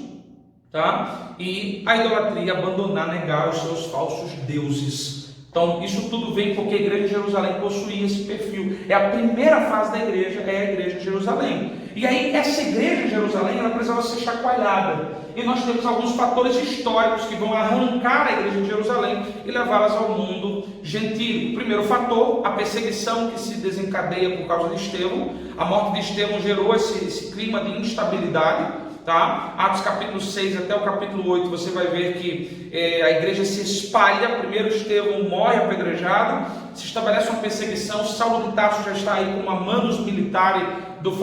tá? E a idolatria, abandonar, negar os seus falsos deuses. Então, isso tudo vem porque a igreja de Jerusalém possuía esse perfil. É a primeira fase da igreja, é a igreja de Jerusalém. E aí, essa igreja de Jerusalém, ela precisava ser chacoalhada. E nós temos alguns fatores históricos que vão arrancar a igreja de Jerusalém e levá-las ao mundo gentil. O primeiro fator, a perseguição que se desencadeia por causa de Estevão. A morte de Estevão gerou esse clima de instabilidade. Tá? Atos capítulo 6 até o capítulo 8, você vai ver que a igreja se espalha. Primeiro Estevão morre apedrejado, se estabelece uma perseguição. Saulo de Tarso já está aí com uma manus militare do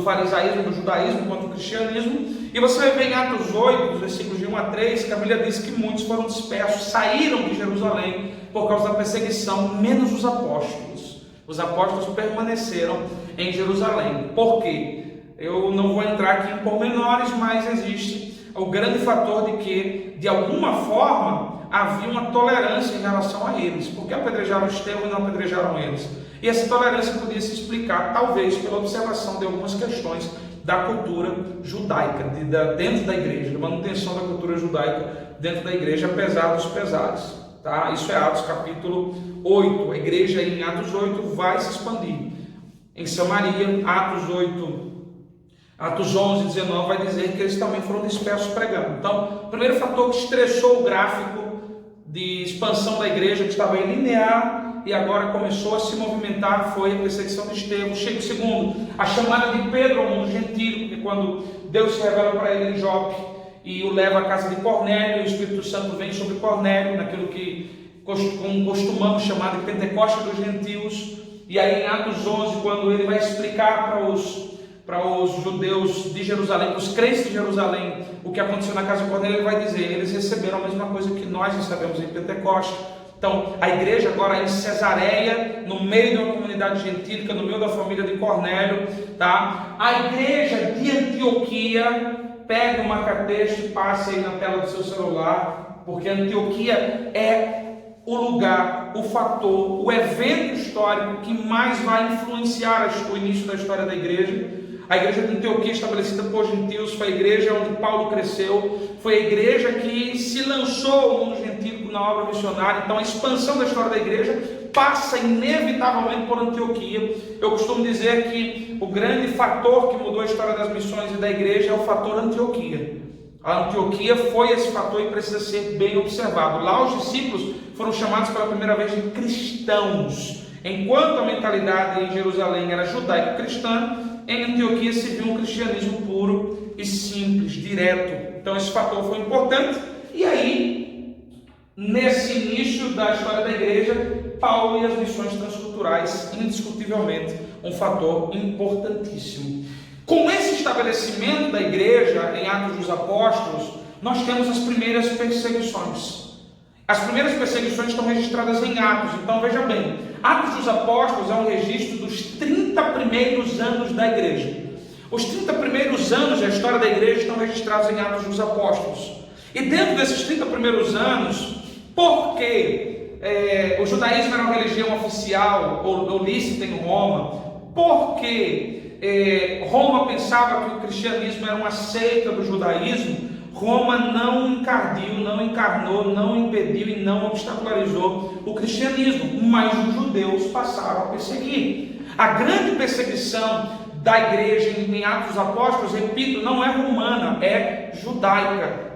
farisaísmo, do judaísmo contra o cristianismo. E você vai ver em Atos 8, dos versículos de 1 a 3, que a Bíblia diz que muitos foram dispersos, saíram de Jerusalém por causa da perseguição, menos os apóstolos. Os apóstolos permaneceram em Jerusalém. Por quê? Eu não vou entrar aqui em pormenores, mas existe o grande fator de que, de alguma forma, havia uma tolerância em relação a eles. Porque apedrejaram Estevão e não apedrejaram eles? E essa tolerância podia se explicar, talvez, pela observação de algumas questões da cultura judaica, dentro da igreja, da manutenção da cultura judaica dentro da igreja, apesar dos pesares. Tá? Isso é Atos capítulo 8. A igreja em Atos 8 vai se expandir. Em Samaria, Atos 11, 19 vai dizer que eles também foram dispersos pregando. Então, o primeiro fator que estressou o gráfico de expansão da igreja, que estava em linear e agora começou a se movimentar, foi a perseguição de Estevão. Chega o segundo, a chamada de Pedro ao mundo gentil, porque quando Deus se revela para ele em Jope e o leva à casa de Cornélio, o Espírito Santo vem sobre Cornélio, naquilo que costumamos chamar de Pentecostes dos gentios. E aí em Atos 11, quando ele vai explicar para os judeus de Jerusalém, para os crentes de Jerusalém, o que aconteceu na casa de Cornélio, ele vai dizer: eles receberam a mesma coisa que nós recebemos em Pentecostes. Então, a igreja agora em Cesareia, no meio de uma comunidade gentílica, no meio da família de Cornélio, tá? A igreja de Antioquia, pega uma catexto e passe aí na tela do seu celular, porque Antioquia é o lugar, o fator, o evento histórico que mais vai influenciar o início da história da igreja. A igreja de Antioquia, estabelecida por gentios, foi a igreja onde Paulo cresceu, foi a igreja que se lançou ao mundo gentílico na obra missionária. Então a expansão da história da igreja passa inevitavelmente por Antioquia. Eu costumo dizer que o grande fator que mudou a história das missões e da igreja é o fator Antioquia. A Antioquia foi esse fator e precisa ser bem observado. Lá os discípulos foram chamados pela primeira vez de cristãos. Enquanto a mentalidade em Jerusalém era judaico-cristã, em Antioquia se viu um cristianismo puro e simples, direto. Então esse fator foi importante. E aí, nesse início da história da igreja, Paulo e as missões transculturais, indiscutivelmente, um fator importantíssimo. Com esse estabelecimento da igreja em Atos dos Apóstolos, nós temos as primeiras perseguições. As primeiras perseguições estão registradas em Atos. Então veja bem, Atos dos Apóstolos é um registro dos 30 primeiros anos da igreja. Os 30 primeiros anos da história da igreja estão registrados em Atos dos Apóstolos. E dentro desses 30 primeiros anos, porque o judaísmo era uma religião oficial ou lícita em Roma, porque Roma pensava que o cristianismo era uma seita do judaísmo, Roma não encardiu, não encarnou, não impediu e não obstacularizou o cristianismo, mas os judeus passaram a perseguir. A grande perseguição da igreja em Atos dos Apóstolos, repito, não é romana, é judaica.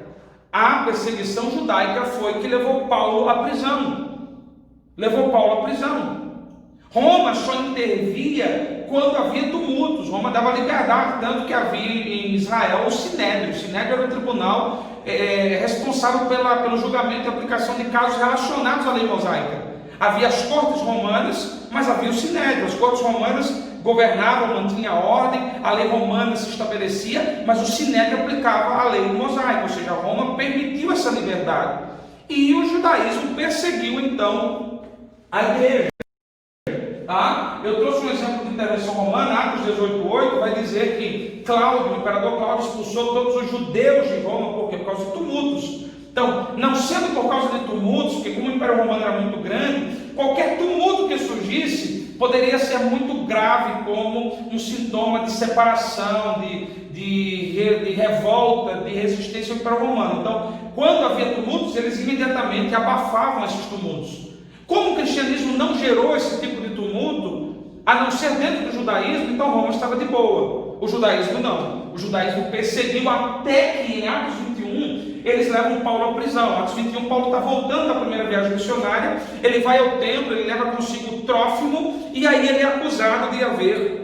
A perseguição judaica foi que levou Paulo à prisão. Roma só intervia quando havia tumultos. Roma dava liberdade, tanto que havia em Israel o Sinédrio. O Sinédrio era o tribunal responsável pelo julgamento e aplicação de casos relacionados à lei mosaica. Havia as cortes romanas, mas havia o Sinédrio. As cortes romanas governavam, mantinham a ordem, a lei romana se estabelecia, mas o Sinédrio aplicava a lei mosaica, ou seja, Roma permitiu essa liberdade. E o judaísmo perseguiu então a igreja. Tá? Eu trouxe um exemplo de intervenção romana. Atos 18:8 vai dizer que Cláudio, o imperador Cláudio, expulsou todos os judeus de Roma. Por quê? Por causa de tumultos. Então, não sendo por causa de tumultos, porque como o Império Romano era muito grande, qualquer tumulto que surgisse poderia ser muito grave, como um sintoma de separação, de revolta, de resistência ao Império Romano. Então, quando havia tumultos, eles imediatamente abafavam esses tumultos. Como o cristianismo não gerou esse tipo de tumulto, a não ser dentro do judaísmo, então Roma estava de boa. O judaísmo não. O judaísmo perseguiu até que em Atos 21 eles levam Paulo à prisão. Atos 21, Paulo está voltando da primeira viagem missionária, ele vai ao templo, ele leva consigo o Trófimo, e aí ele é acusado de haver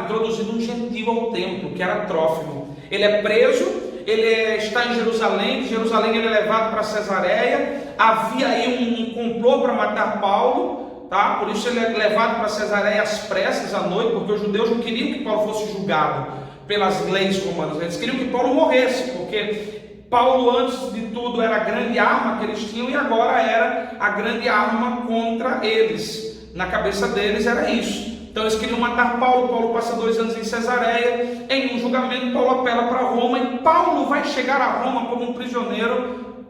introduzido um gentil ao templo, que era Trófimo. Ele é preso. Ele está em Jerusalém, de Jerusalém ele é levado para Cesareia. Havia aí um complô para matar Paulo, tá? Por isso ele é levado para Cesareia às pressas à noite, porque os judeus não queriam que Paulo fosse julgado pelas leis romanas, eles queriam que Paulo morresse, porque Paulo antes de tudo era a grande arma que eles tinham e agora era a grande arma contra eles. Na cabeça deles era isso. Então eles queriam matar Paulo. Paulo passa 2 anos em Cesareia. Em um julgamento, Paulo apela para Roma. E Paulo vai chegar a Roma como um prisioneiro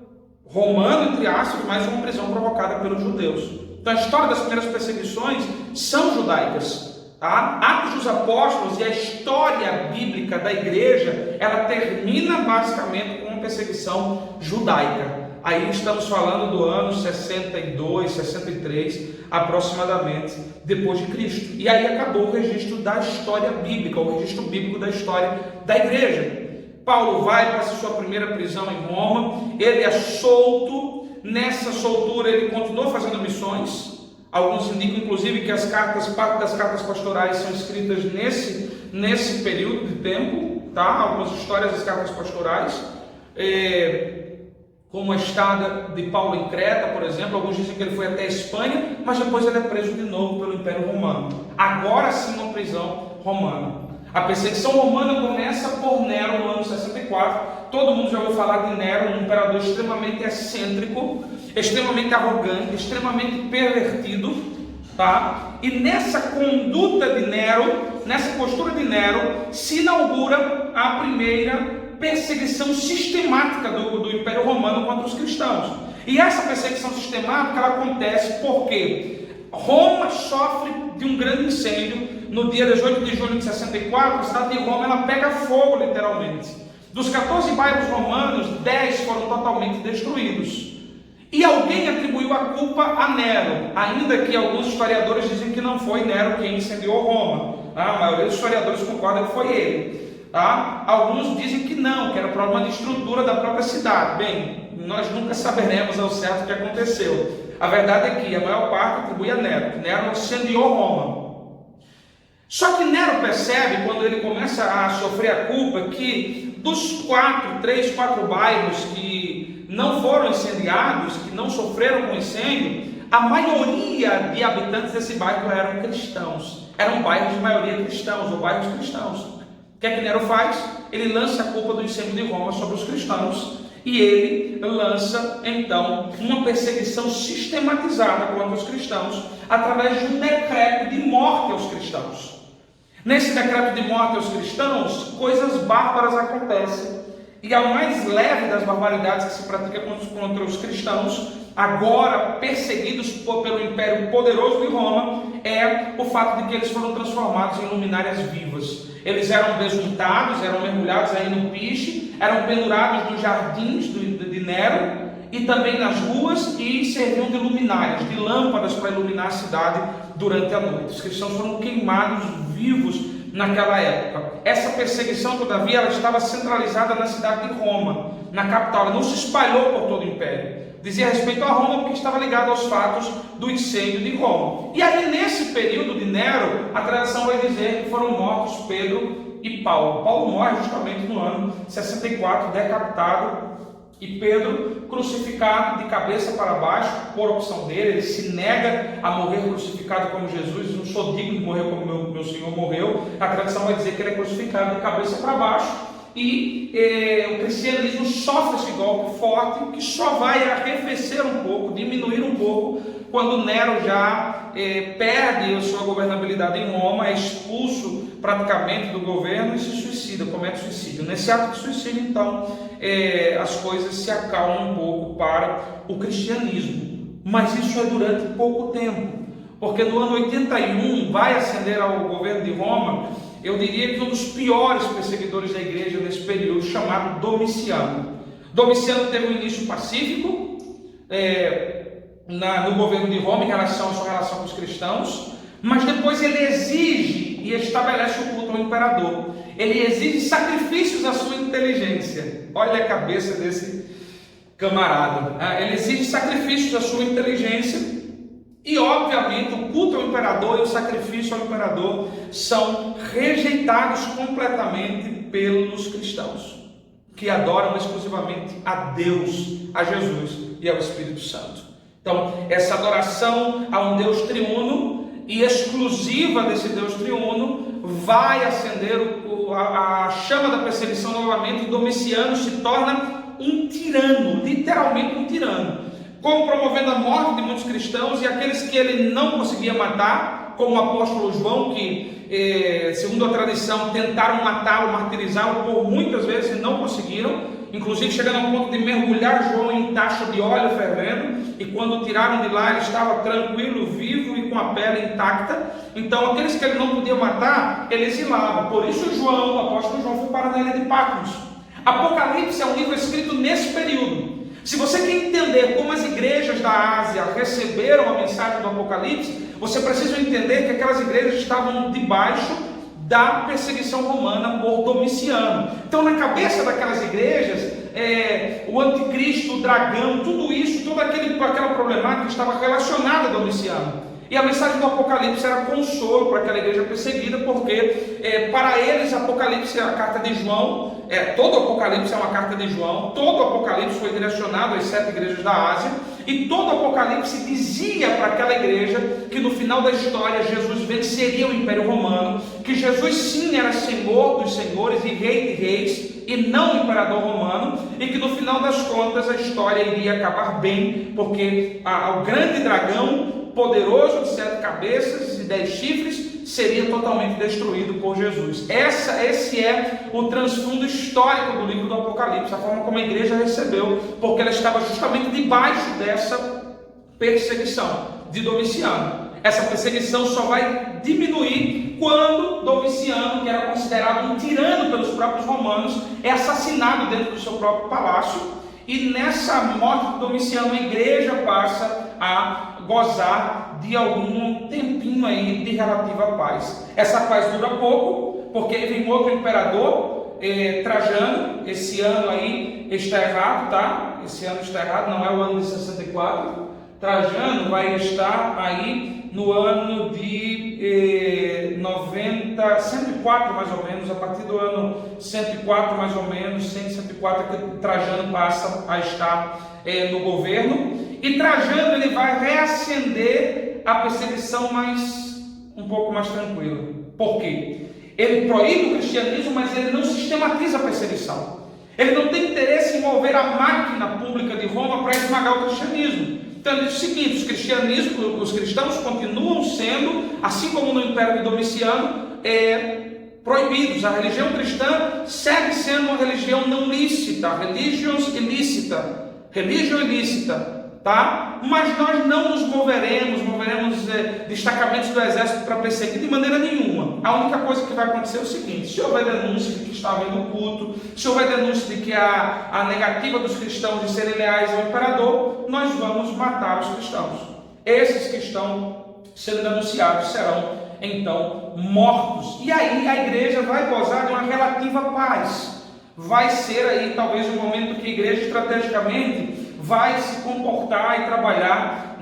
romano, entre aspas, mas uma prisão provocada pelos judeus. Então a história das primeiras perseguições são judaicas. Tá? Atos dos Apóstolos e a história bíblica da igreja, ela termina basicamente com uma perseguição judaica. Aí estamos falando do ano 62, 63, aproximadamente, depois de Cristo. E aí acabou o registro da história bíblica, o registro bíblico da história da igreja. Paulo vai, passa sua primeira prisão em Roma, ele é solto. Nessa soltura ele continuou fazendo missões. Alguns indicam, inclusive, que parte das cartas pastorais são escritas nesse período de tempo, tá? Algumas histórias das cartas pastorais. Como a estada de Paulo em Creta, por exemplo. Alguns dizem que ele foi até a Espanha, mas depois ele é preso de novo pelo Império Romano. Agora sim uma prisão romana. A perseguição romana começa por Nero no ano 64. Todo mundo já ouviu falar de Nero, um imperador extremamente excêntrico, extremamente arrogante, extremamente pervertido, tá? E nessa conduta de Nero, nessa postura de Nero, se inaugura a primeira perseguição sistemática do Império Romano contra os cristãos. E essa perseguição sistemática ela acontece porque Roma sofre de um grande incêndio. No dia 18 de julho de 64, a cidade de Roma ela pega fogo, literalmente. Dos 14 bairros romanos, 10 foram totalmente destruídos. E alguém atribuiu a culpa a Nero, ainda que alguns historiadores dizem que não foi Nero quem incendiou Roma. A maioria dos historiadores concorda que foi ele. Tá? Alguns dizem que não, que era problema de estrutura da própria cidade. Bem, nós nunca saberemos ao certo o que aconteceu. A verdade é que a maior parte atribui a Nero, que Nero incendiou Roma. Só que Nero percebe, quando ele começa a sofrer a culpa, que dos 3, 4 bairros que não foram incendiados, que não sofreram com incêndio, a maioria de habitantes desse bairro eram cristãos. Eram bairros de maioria cristãos, ou bairros cristãos. O que é que Nero faz? Ele lança a culpa do incêndio de Roma sobre os cristãos e ele lança então uma perseguição sistematizada contra os cristãos através de um decreto de morte aos cristãos. Nesse decreto de morte aos cristãos, coisas bárbaras acontecem e a mais leve das barbaridades que se pratica contra os cristãos, agora perseguidos pelo Império Poderoso de Roma, é o fato de que eles foram transformados em luminárias vivas. Eles eram besuntados, eram mergulhados aí no piche, eram pendurados nos jardins de Nero e também nas ruas, e serviam de luminárias, de lâmpadas para iluminar a cidade durante a noite. Os cristãos foram queimados vivos naquela época. Essa perseguição, todavia, ela estava centralizada na cidade de Roma, na capital. Ela não se espalhou por todo o império. Dizia respeito a Roma porque estava ligado aos fatos do incêndio de Roma. E aí, nesse período de Nero, a tradição vai dizer que foram mortos Pedro e Paulo. Paulo morre justamente no ano 64, decapitado, e Pedro crucificado de cabeça para baixo, por opção dele. Ele se nega a morrer crucificado como Jesus. Não sou digno de morrer como meu Senhor morreu. A tradição vai dizer que ele é crucificado de cabeça para baixo. E o cristianismo sofre esse golpe forte, que só vai arrefecer um pouco, diminuir um pouco, quando Nero já perde a sua governabilidade em Roma, é expulso praticamente do governo e se suicida, comete suicídio. Nesse ato de suicídio, então, as coisas se acalmam um pouco para o cristianismo. Mas isso é durante pouco tempo, porque no ano 81 vai ascender ao governo de Roma, eu diria que um dos piores perseguidores da igreja nesse período, chamado Domiciano. Domiciano teve um início pacífico no governo de Roma em relação à sua relação com os cristãos, mas depois ele exige e estabelece o culto ao imperador. Ele exige sacrifícios à sua inteligência. Olha a cabeça desse camarada. Ele exige sacrifícios à sua inteligência. E, obviamente, o culto ao imperador e o sacrifício ao imperador são rejeitados completamente pelos cristãos, que adoram exclusivamente a Deus, a Jesus e ao Espírito Santo. Então, essa adoração a um Deus triuno e exclusiva desse Deus triuno vai acender a chama da perseguição novamente, e Domiciano se torna um tirano, literalmente um tirano, como promovendo a morte de muitos cristãos, e aqueles que ele não conseguia matar, como o apóstolo João, que, segundo a tradição, tentaram matá-lo, martirizá-lo por muitas vezes e não conseguiram, inclusive chegando ao ponto de mergulhar João em taxa de óleo fervendo, e quando o tiraram de lá ele estava tranquilo, vivo e com a pele intacta. Então aqueles que ele não podia matar, ele exilava. Por isso João, o apóstolo João, foi para a ilha de Patmos. Apocalipse é um livro escrito nesse período. Se você quer entender como as igrejas da Ásia receberam a mensagem do Apocalipse, você precisa entender que aquelas igrejas estavam debaixo da perseguição romana por Domiciano. Então, na cabeça daquelas igrejas, o anticristo, o dragão, tudo isso, toda aquela problemática estava relacionada a Domiciano. E a mensagem do Apocalipse era consolo para aquela igreja perseguida, porque para eles Apocalipse é a carta de João, todo o Apocalipse é uma carta de João, todo o Apocalipse foi direcionado às 7 igrejas da Ásia, e todo o Apocalipse dizia para aquela igreja que no final da história Jesus venceria o Império Romano, que Jesus sim era Senhor dos senhores e Rei de reis, e não imperador romano, e que no final das contas a história iria acabar bem, porque o grande dragão poderoso de 7 cabeças e 10 chifres seria totalmente destruído por Jesus. Esse é o transfundo histórico do livro do Apocalipse, a forma como a igreja recebeu, porque ela estava justamente debaixo dessa perseguição de Domiciano. Essa perseguição só vai diminuir quando Domiciano, que era considerado um tirano pelos próprios romanos, é assassinado dentro do seu próprio palácio. E nessa morte de Domiciano, a igreja passa a gozar de algum tempinho aí de relativa paz. Essa paz dura pouco, porque vem outro imperador, Trajano. Esse ano aí está errado, tá? Esse ano está errado, não é o ano de 64. Trajano vai estar aí no ano de 104 mais ou menos, a partir do ano 104 mais ou menos, 104 é que Trajano passa a estar no governo, e Trajano ele vai reacender a perseguição um pouco mais tranquila. Por quê? Ele proíbe o cristianismo, mas ele não sistematiza a perseguição. Ele não tem interesse em mover a máquina pública de Roma para esmagar o cristianismo. Então ele diz o seguinte: os cristãos continuam sendo, assim como no Império de Domiciano, proibidos. A religião cristã segue sendo uma religião não lícita, religião ilícita, tá? Mas nós não nos moveremos destacamentos do exército para perseguir de maneira nenhuma. A única coisa que vai acontecer é o seguinte: se houver denúncia de que está havendo culto, se houver denúncia de que há a negativa dos cristãos de serem leais ao imperador, nós vamos matar os cristãos. Esses que estão sendo denunciados serão então mortos. E aí a igreja vai gozar de uma relativa paz. Vai ser aí talvez um momento que a igreja estrategicamente vai se comportar e trabalhar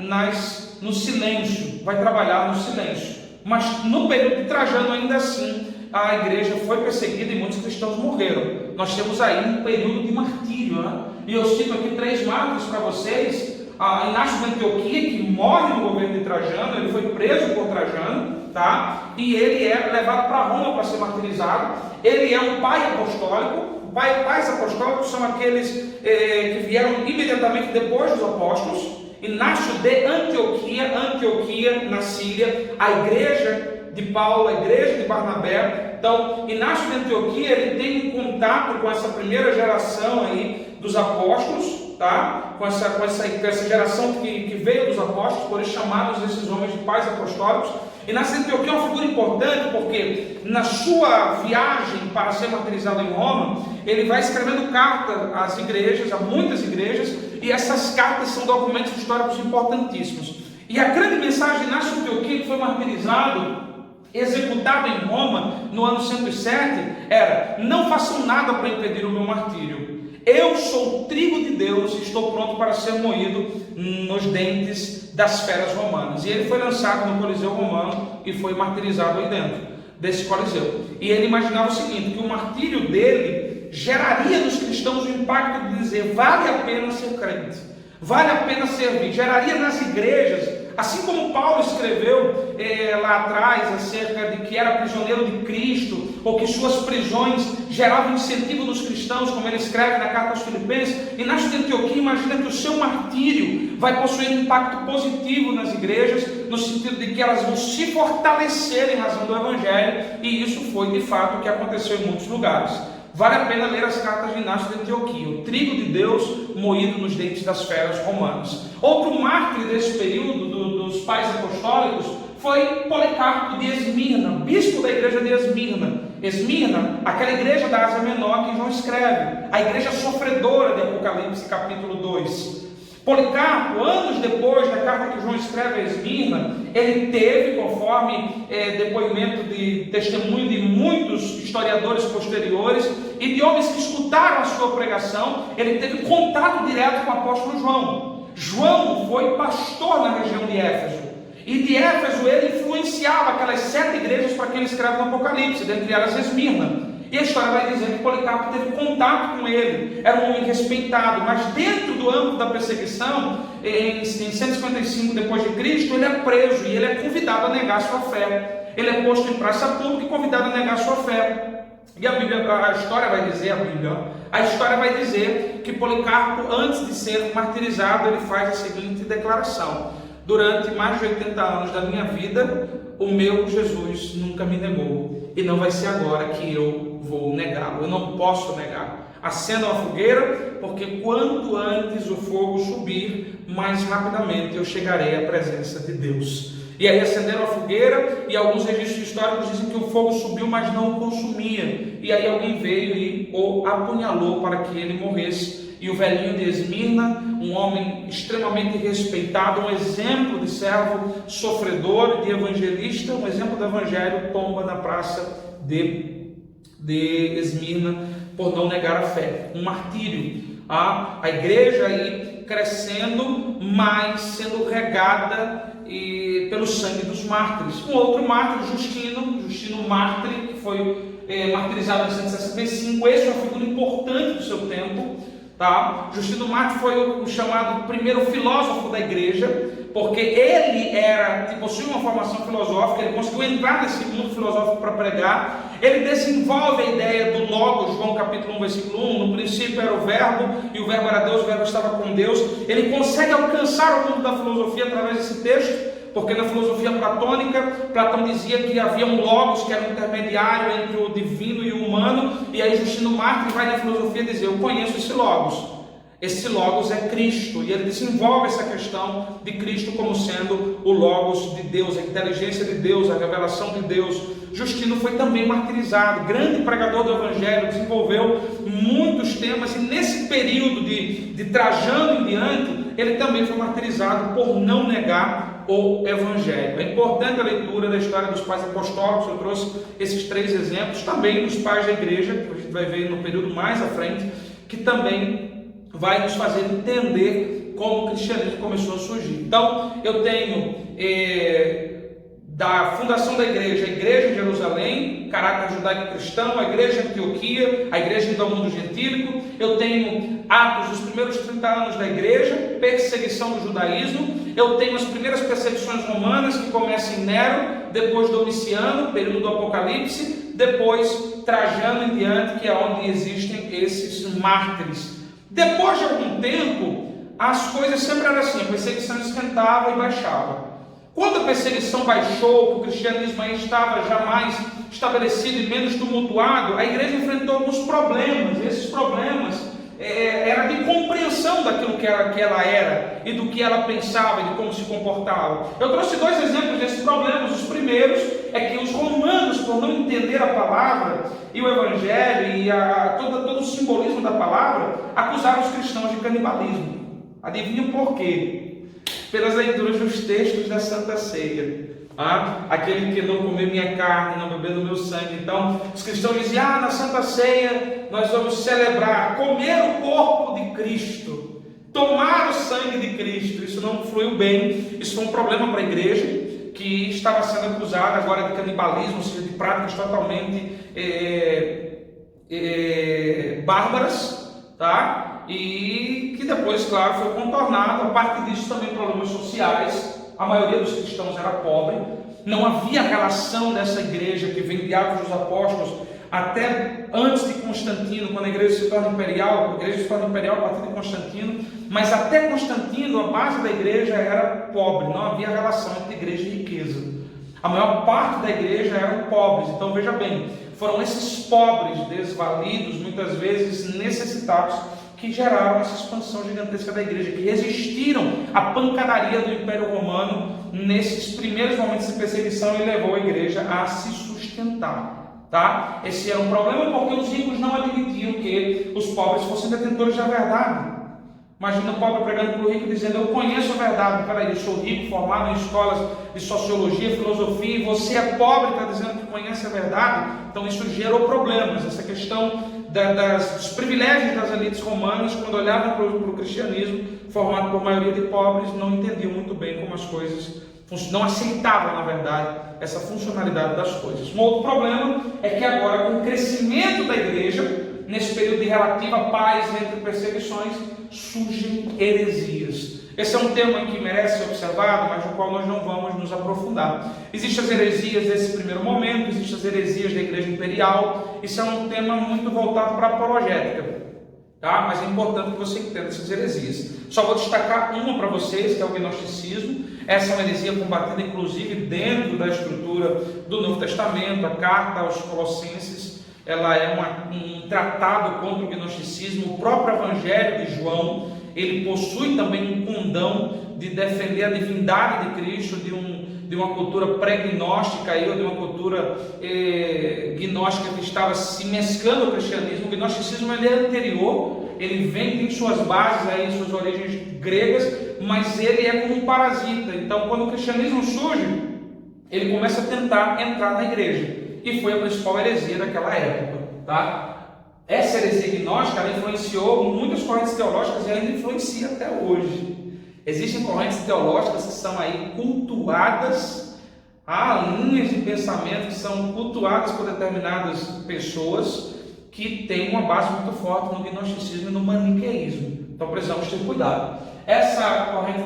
no silêncio. Vai trabalhar no silêncio. Mas no período de Trajano, ainda assim, a igreja foi perseguida e muitos cristãos morreram. Nós temos aí um período de martírio, né? E eu cito aqui 3 mártires para vocês. Inácio de Antioquia, que morre no governo de Trajano, ele foi preso por Trajano, tá? E ele é levado para Roma para ser martirizado. Ele é um pai apostólico. Pais apostólicos são aqueles que vieram imediatamente depois dos apóstolos. Inácio de Antioquia na Síria, a igreja de Paulo, a igreja de Barnabé. Então, Inácio de Antioquia, ele tem um contato com essa primeira geração aí dos apóstolos, tá? Com essa geração que veio dos apóstolos, por isso chamados esses homens de pais apostólicos. Inácio de Antioquia é uma figura importante porque na sua viagem para ser martirizado em Roma, ele vai escrevendo cartas às igrejas, a muitas igrejas, e essas cartas são documentos históricos importantíssimos. E a grande mensagem de Inácio de Antioquia, que foi martirizado, executado em Roma no ano 107, era: não façam nada para impedir o meu martírio. Eu sou trigo de Deus e estou pronto para ser moído nos dentes das feras romanas. E ele foi lançado no Coliseu Romano e foi martirizado aí dentro desse Coliseu. E ele imaginava o seguinte: que o martírio dele geraria nos cristãos o impacto de dizer: vale a pena ser crente, vale a pena servir. Geraria nas igrejas, assim como Paulo escreveu lá atrás acerca de que era prisioneiro de Cristo, ou que suas prisões geravam incentivo nos cristãos, como ele escreve na carta aos Filipenses. Inácio de Antioquia imagina que o seu martírio vai possuir um impacto positivo nas igrejas, no sentido de que elas vão se fortalecer em razão do Evangelho, e isso foi de fato o que aconteceu em muitos lugares. Vale a pena ler as cartas de Inácio de Antioquia, o trigo de Deus moído nos dentes das feras romanas. Outro mártir desse período dos pais apostólicos foi Policarpo de Esmirna, bispo da igreja de Esmirna. Esmirna, aquela igreja da Ásia Menor que João escreve, a igreja sofredora de Apocalipse capítulo 2. Policarpo, anos depois da carta que João escreve a Esmirna, ele teve, conforme depoimento de testemunho de muitos historiadores posteriores e de homens que escutaram a sua pregação, ele teve contato direto com o apóstolo João. João foi pastor na região de Éfeso, e de Éfeso ele influenciava aquelas 7 igrejas para quem ele escreve no Apocalipse, dentre elas Esmirna. E a história vai dizer que Policarpo teve contato com ele, era um homem respeitado, mas dentro do âmbito da perseguição, em 155 depois de Cristo, ele é preso e ele é convidado a negar sua fé. Ele é posto em praça pública e convidado a negar sua fé. E a história vai dizer que Policarpo, antes de ser martirizado, ele faz a seguinte declaração: durante mais de 80 anos da minha vida, o meu Jesus nunca me negou, e não vai ser agora que eu vou negá-lo. Eu não posso negar. Acenda uma fogueira, porque quanto antes o fogo subir, mais rapidamente eu chegarei à presença de Deus. E aí acenderam a fogueira, e alguns registros históricos dizem que o fogo subiu, mas não o consumia. E aí alguém veio e o apunhalou para que ele morresse. E o velhinho de Esmirna, um homem extremamente respeitado, um exemplo de servo sofredor, de evangelista, um exemplo do evangelho, tomba na praça de Esmirna por não negar a fé. Um martírio. A igreja aí crescendo, mas sendo regada pelo sangue dos mártires. Um outro mártir, Justino Mártir, que foi martirizado em 165. Esse é uma figura importante do seu tempo. Tá? Justino Mártir foi o chamado primeiro filósofo da igreja, porque ele possuía uma formação filosófica, ele conseguiu entrar nesse mundo filosófico para pregar. Ele desenvolve a ideia do Logos, João capítulo 1, versículo 1, no princípio era o verbo, e o verbo era Deus, o verbo estava com Deus. Ele consegue alcançar o mundo da filosofia através desse texto, porque na filosofia platônica, Platão dizia que havia um logos que era um intermediário entre o divino e o humano, e aí Justino Mártir vai na filosofia dizer: eu conheço esse logos. Esse logos é Cristo, e ele desenvolve essa questão de Cristo como sendo o logos de Deus, a inteligência de Deus, a revelação de Deus. Justino foi também martirizado, grande pregador do Evangelho, desenvolveu muitos temas, e nesse período de Trajano em diante, ele também foi martirizado por não negar o Evangelho. É importante a leitura da história dos pais apostólicos. Eu trouxe esses 3 exemplos, também dos pais da igreja, que a gente vai ver no período mais à frente, que também vai nos fazer entender como o cristianismo começou a surgir. Então, eu tenho da fundação da igreja, a igreja em Jerusalém, caráter judaico-cristão, a igreja em Antioquia, a igreja do mundo gentílico. Eu tenho Atos dos primeiros 30 anos da igreja, perseguição do judaísmo. Eu tenho as primeiras perseguições romanas, que começam em Nero, depois Domiciano, período do Apocalipse, depois Trajano em diante, que é onde existem esses mártires. Depois de algum tempo, as coisas sempre eram assim: a perseguição esquentava e baixava. Quando a perseguição baixou, o cristianismo aí estava já mais estabelecido e menos tumultuado, a igreja enfrentou alguns problemas. E esses problemas eram de compreensão daquilo que ela era e do que ela pensava e de como se comportava. Eu trouxe 2 exemplos desses problemas. Os primeiros é que os romanos, por não entender a palavra e o evangelho e todo o simbolismo da palavra, acusaram os cristãos de canibalismo. Adivinham por quê? Pelas leituras dos textos da Santa Ceia. Aquele que não comer minha carne, não beber do meu sangue. Então, os cristãos diziam: na Santa Ceia nós vamos celebrar, comer o corpo de Cristo, tomar o sangue de Cristo. Isso não fluiu bem, isso foi um problema para a igreja, que estava sendo acusada agora de canibalismo, ou seja, de práticas totalmente bárbaras, tá? E que depois, claro, foi contornado. A partir disso também problemas sociais. A maioria dos cristãos era pobre, não havia relação dessa igreja que vem de Atos dos Apóstolos até antes de Constantino, quando a igreja se torna imperial. A igreja se torna imperial a partir de Constantino, mas até Constantino a base da igreja era pobre, não havia relação entre igreja e riqueza. A maior parte da igreja eram pobres. Então veja bem, foram esses pobres desvalidos, muitas vezes necessitados, que geraram essa expansão gigantesca da igreja, que resistiram à pancadaria do Império Romano nesses primeiros momentos de perseguição, e levou a igreja a se sustentar. Tá? Esse era um problema, porque os ricos não admitiam que os pobres fossem detentores da verdade. Imagina o pobre pregando para o rico dizendo: eu conheço a verdade. Peraí, eu sou rico, formado em escolas de sociologia, filosofia, e você é pobre e está dizendo que conhece a verdade? Então isso gerou problemas. Essa questão dos privilégios das elites romanas, quando olhavam para o cristianismo, formado por maioria de pobres, não entendiam muito bem como as coisas funcionavam, não aceitavam, na verdade, essa funcionalidade das coisas. Um outro problema é que agora, com o crescimento da igreja, nesse período de relativa paz entre perseguições, surgem heresias. Esse é um tema que merece ser observado, mas no qual nós não vamos nos aprofundar. Existem as heresias desse primeiro momento, existem as heresias da igreja imperial. Isso é um tema muito voltado para a apologética, tá? Mas é importante que você entenda essas heresias. Só vou destacar uma para vocês, que é o gnosticismo. Essa é uma heresia combatida, inclusive, dentro da estrutura do Novo Testamento. A carta aos Colossenses, ela é um tratado contra o gnosticismo. O próprio Evangelho de João, ele possui também um condão de defender a divindade de Cristo, de uma cultura pré-gnóstica, ou de uma cultura gnóstica que estava se mesclando ao cristianismo. O gnosticismo ele é anterior, ele vem, tem suas bases, aí, suas origens gregas, mas ele é como um parasita. Então, quando o cristianismo surge, ele começa a tentar entrar na igreja, e foi a principal heresia daquela época, tá? Essa heresia gnóstica, ela influenciou muitas correntes teológicas e ainda influencia até hoje. Existem correntes teológicas que são aí cultuadas, há linhas de pensamento que são cultuadas por determinadas pessoas que têm uma base muito forte no gnosticismo e no maniqueísmo. Então precisamos ter cuidado. Essa corrente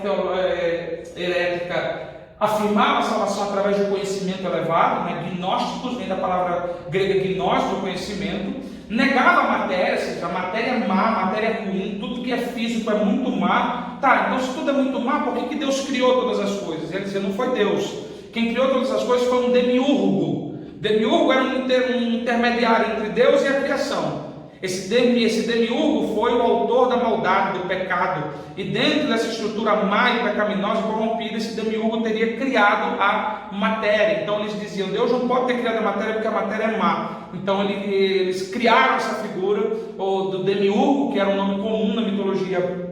herética afirmava a salvação através do conhecimento elevado, né? Gnósticos, vem da palavra grega gnós, do conhecimento. negava a matéria, ou seja, a matéria é má, a matéria é ruim, tudo que é físico é muito má. Tá, então se tudo é muito má, por que Deus criou todas as coisas? Ele dizia, não foi Deus. Quem criou todas as coisas foi um demiurgo. Demiurgo era um intermediário entre Deus e a criação. Esse demiurgo foi o autor da maldade, do pecado. E dentro dessa estrutura má e pecaminosa e corrompida, esse demiurgo teria criado a matéria. Então eles diziam, Deus não pode ter criado a matéria porque a matéria é má. Então eles criaram essa figura do demiurgo, que era um nome comum na mitologia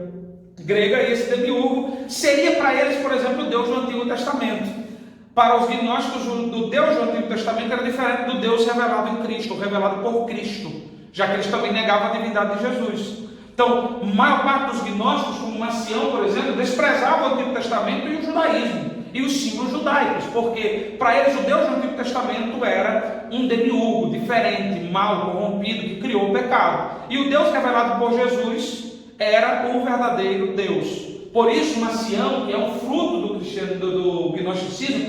grega, e esse demiurgo seria para eles, por exemplo, o Deus do Antigo Testamento. Para os gnósticos, o Deus do Antigo Testamento era diferente do Deus revelado em Cristo, revelado por Cristo, já que eles também negavam a divindade de Jesus. Então, a maior parte dos gnósticos, como Marcião, por exemplo, desprezavam o Antigo Testamento e o judaísmo, e os símbolos judaicos, porque para eles o Deus do Antigo Testamento era um demiurgo, diferente, mau, corrompido, que criou o pecado. E o Deus revelado por Jesus era o verdadeiro Deus. Por isso, Marcião, que é um fruto do gnosticismo,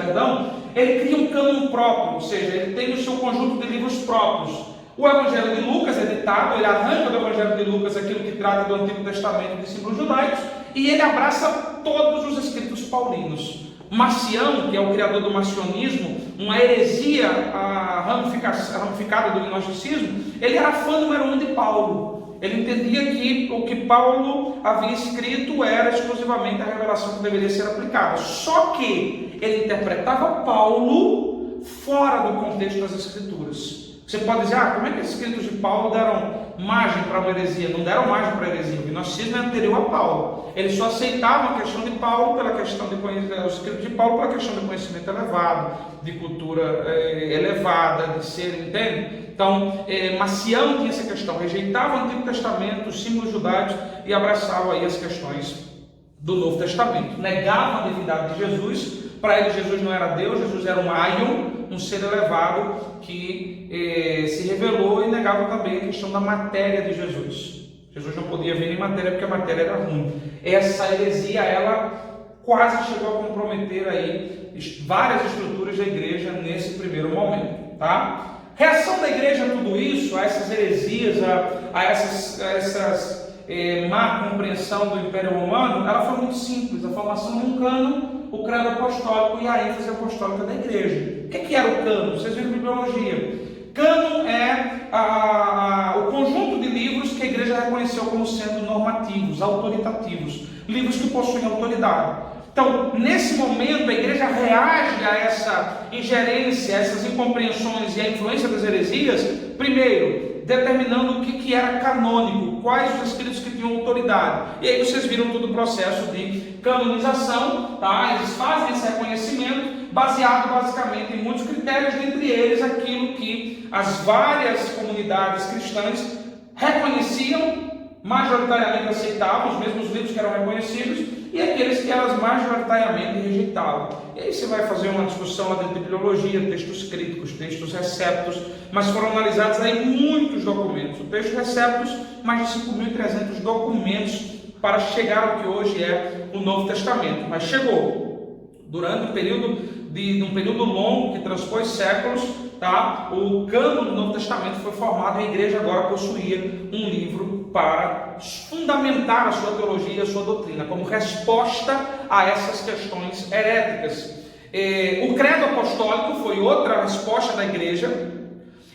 ele cria um cânon próprio, ou seja, ele tem o seu conjunto de livros próprios. O Evangelho de Lucas é ditado, ele arranca do Evangelho de Lucas aquilo que trata do Antigo Testamento de símbolos judaicos, e ele abraça todos os escritos paulinos. Marcião, que é o criador do marcionismo, uma heresia ramificada do gnosticismo, ele era fã número 1 de Paulo. Ele entendia que o que Paulo havia escrito era exclusivamente a revelação que deveria ser aplicada. Só que ele interpretava Paulo fora do contexto das Escrituras. Você pode dizer, como é que os escritos de Paulo deram margem para uma heresia? Não deram margem para a heresia. O gnosticismo é anterior a Paulo. Eles só aceitavam a questão de Paulo pela questão de conhecer os escritos de Paulo pela questão de conhecimento elevado, de cultura elevada, de ser, entende? Então, Marcião tinha essa questão, rejeitava o Antigo Testamento, os símbolos judaicos e abraçava aí as questões do Novo Testamento. Negava a divindade de Jesus. Para ele, Jesus não era Deus, Jesus era um aion, um ser elevado que se revelou, e negava também a questão da matéria de Jesus. Jesus não podia vir em matéria porque a matéria era ruim. Essa heresia, ela quase chegou a comprometer aí várias estruturas da igreja nesse primeiro momento, tá? Reação da igreja a tudo isso, a essas heresias, a essas má compreensão do Império Romano, ela foi muito simples. A formação de um cânon, o credo apostólico e a ênfase apostólica da igreja. O que era o cânon? Vocês viram bibliologia. Cânon é o conjunto de livros que a igreja reconheceu como sendo normativos, autoritativos, livros que possuem autoridade. Então, nesse momento, a igreja reage a essa ingerência, a essas incompreensões e a influência das heresias, primeiro, determinando o que era canônico, quais os escritos que tinham autoridade. E aí vocês viram todo o processo de canonização, tá? Eles fazem esse reconhecimento baseado basicamente em muitos critérios, dentre eles aquilo que as várias comunidades cristãs reconheciam, majoritariamente aceitavam, os mesmos livros que eram reconhecidos, e aqueles que elas majoritariamente rejeitavam. E aí você vai fazer uma discussão lá dentro de bibliologia, textos críticos, textos receptos, mas foram analisados aí muitos documentos. O texto receptos, mais de 5.300 documentos para chegar ao que hoje é o Novo Testamento. Mas chegou. Durante um período longo que transpôs séculos, tá? O cânon do Novo Testamento foi formado e a igreja agora possuía um livro para fundamentar a sua teologia, a sua doutrina, como resposta a essas questões heréticas. O credo apostólico foi outra resposta da igreja.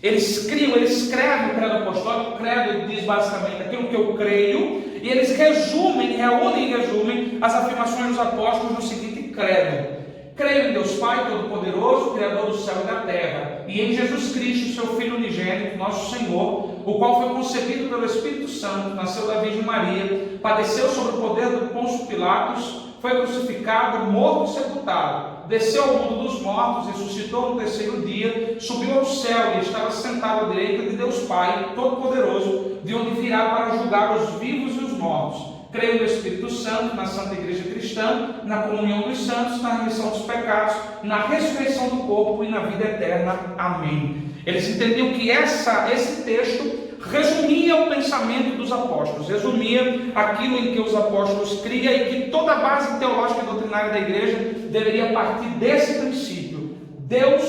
Eles escrevem o credo apostólico. O credo diz basicamente aquilo que eu creio, e eles reúnem e resumem as afirmações dos apóstolos no seguinte credo: creio em Deus Pai Todo-Poderoso, Criador do céu e da terra, e em Jesus Cristo, seu Filho unigênito, nosso Senhor, o qual foi concebido pelo Espírito Santo, nasceu da Virgem Maria, padeceu sob o poder do Pôncio Pilatos, foi crucificado, morto e sepultado, desceu ao mundo dos mortos, ressuscitou no terceiro dia, subiu ao céu e estava sentado à direita de Deus Pai Todo-Poderoso, de onde virá para julgar os vivos e os mortos. Creio no Espírito Santo, na Santa Igreja Cristã, na comunhão dos santos, na remissão dos pecados, na ressurreição do corpo e na vida eterna. Amém. Eles entendiam que esse texto resumia o pensamento dos apóstolos, resumia aquilo em que os apóstolos criam, e que toda a base teológica e doutrinária da igreja deveria partir desse princípio: Deus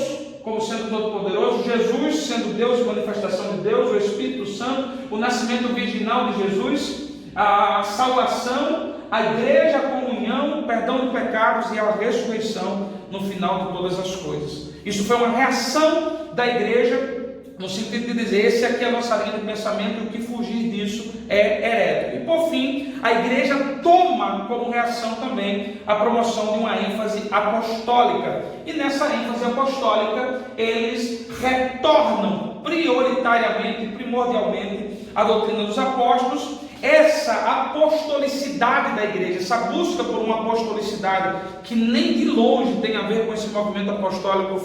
como sendo todo-poderoso, Jesus sendo Deus e manifestação de Deus, o Espírito Santo, o nascimento virginal de Jesus, a salvação, a igreja, a comunhão, o perdão de pecados e a ressurreição no final de todas as coisas. Isso foi uma reação da igreja, no sentido de dizer, esse aqui é a nossa linha de pensamento, e o que fugir disso é herético. E por fim, a igreja toma como reação também a promoção de uma ênfase apostólica. E nessa ênfase apostólica, eles retornam prioritariamente, primordialmente, a doutrina dos apóstolos. Essa apostolicidade da igreja, essa busca por uma apostolicidade que nem de longe tem a ver com esse movimento apostólico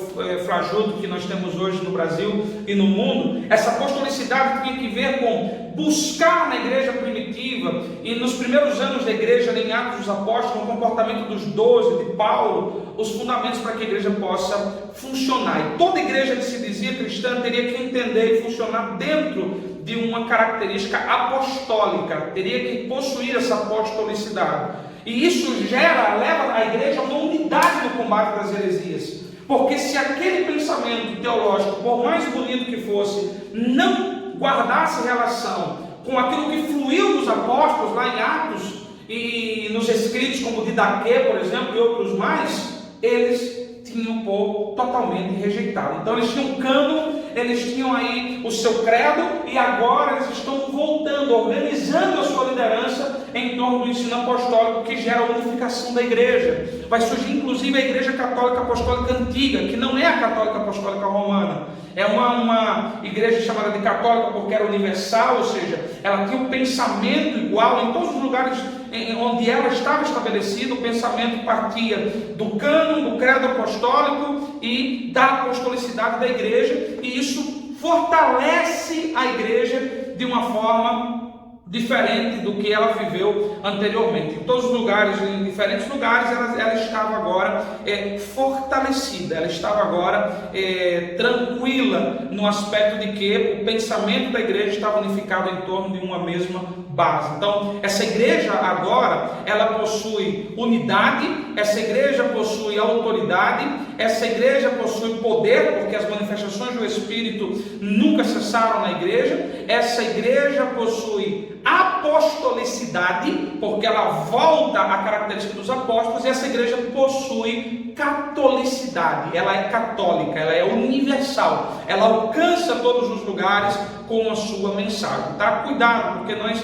fajuto que nós temos hoje no Brasil e no mundo, essa apostolicidade tem que ver com buscar na igreja primitiva e nos primeiros anos da igreja, em Atos dos Apóstolos, no comportamento dos 12, de Paulo, os fundamentos para que a igreja possa funcionar. E toda igreja que se dizia cristã teria que entender e funcionar dentro de uma característica apostólica, teria que possuir essa apostolicidade. E isso leva a igreja a uma unidade no combate das heresias. Porque se aquele pensamento teológico, por mais bonito que fosse, não guardasse relação com aquilo que fluiu dos apóstolos lá em Atos e nos escritos como Didaquê, por exemplo, e outros mais, eles tinham o povo totalmente rejeitado. Então eles tinham um cânon, eles tinham aí o seu credo, e agora eles estão voltando, organizando a sua liderança em torno do ensino apostólico que gera a unificação da igreja. Vai surgir inclusive a igreja católica apostólica antiga, que não é a católica apostólica romana, é uma igreja chamada de católica porque era universal, ou seja, ela tinha um pensamento igual em todos os lugares onde ela estava estabelecida. O pensamento partia do cânon, do credo apostólico e da apostolicidade da igreja, e isso fortalece a igreja de uma forma diferente do que ela viveu anteriormente. Em todos os lugares, em diferentes lugares, ela estava agora fortalecida, ela estava agora tranquila, no aspecto de que o pensamento da igreja estava unificado em torno de uma mesma base. Então, essa igreja agora, ela possui unidade, essa igreja possui autoridade, essa igreja possui poder, porque as manifestações do Espírito nunca cessaram na igreja, essa igreja possui apostolicidade, porque ela volta à característica dos apóstolos, e essa igreja possui catolicidade, ela é católica, ela é universal, ela alcança todos os lugares com a sua mensagem, tá? Cuidado, porque nós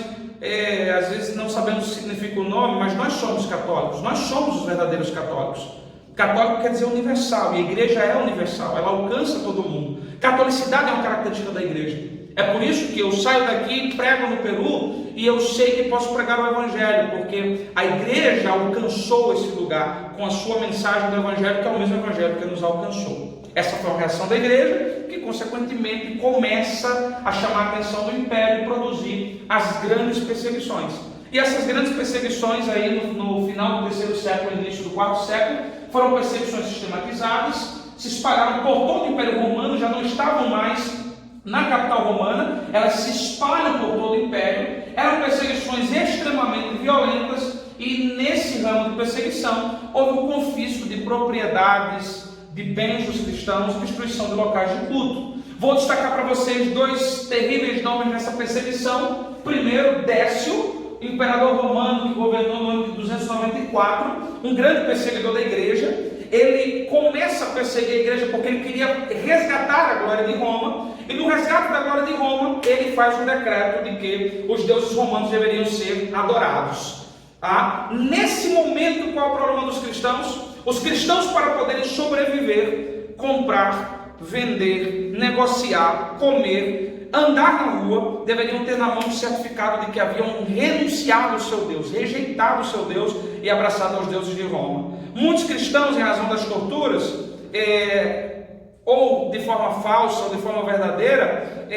às vezes não sabemos o que significa o nome, mas nós somos católicos, nós somos os verdadeiros católicos. Católico quer dizer universal, e a igreja é universal, ela alcança todo mundo. Catolicidade é uma característica da igreja. É por isso que eu saio daqui, prego no Peru, e eu sei que posso pregar o Evangelho, porque a igreja alcançou esse lugar com a sua mensagem do Evangelho, que é o mesmo Evangelho que nos alcançou. Essa foi a reação da igreja, que consequentemente começa a chamar a atenção do império e produzir as grandes perseguições. E essas grandes perseguições aí no final do terceiro século, início do quarto século, foram perseguições sistematizadas, se espalharam por todo o Império Romano, já não estavam mais na capital romana, elas se espalham por todo o Império, eram perseguições extremamente violentas, e nesse ramo de perseguição houve o confisco de propriedades, de bens dos cristãos, destruição de locais de culto. Vou destacar para vocês dois terríveis nomes nessa perseguição. Primeiro, Décio, imperador romano que governou no ano de 294, um grande perseguidor da igreja. Ele começa a perseguir a igreja porque ele queria resgatar a glória de Roma, e no resgate da glória de Roma, ele faz um decreto de que os deuses romanos deveriam ser adorados. Nesse momento, qual é o problema dos cristãos? Os cristãos, para poderem sobreviver, comprar, vender, negociar, comer, andar na rua, deveriam ter na mão um certificado de que haviam renunciado ao seu Deus, rejeitado o seu Deus e abraçado aos deuses de Roma. Muitos cristãos, em razão das torturas, ou de forma falsa ou de forma verdadeira,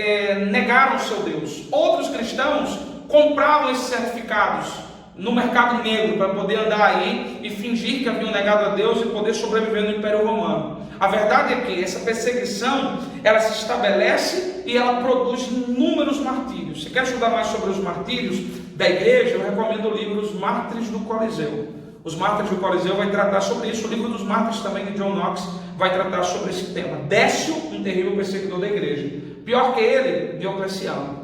negaram o seu Deus. Outros cristãos compravam esses certificados no mercado negro para poder andar aí e fingir que haviam negado a Deus e poder sobreviver no Império Romano. A verdade é que essa perseguição, ela se estabelece e ela produz inúmeros martírios. Se quer estudar mais sobre os martírios da igreja, eu recomendo o livro Os Mártires do Coliseu. Os Mártires do Coliseu vai tratar sobre isso. O livro dos Mártires também, de John Knox, vai tratar sobre esse tema. Décio, um terrível perseguidor da igreja. Pior que ele, Diocleciano.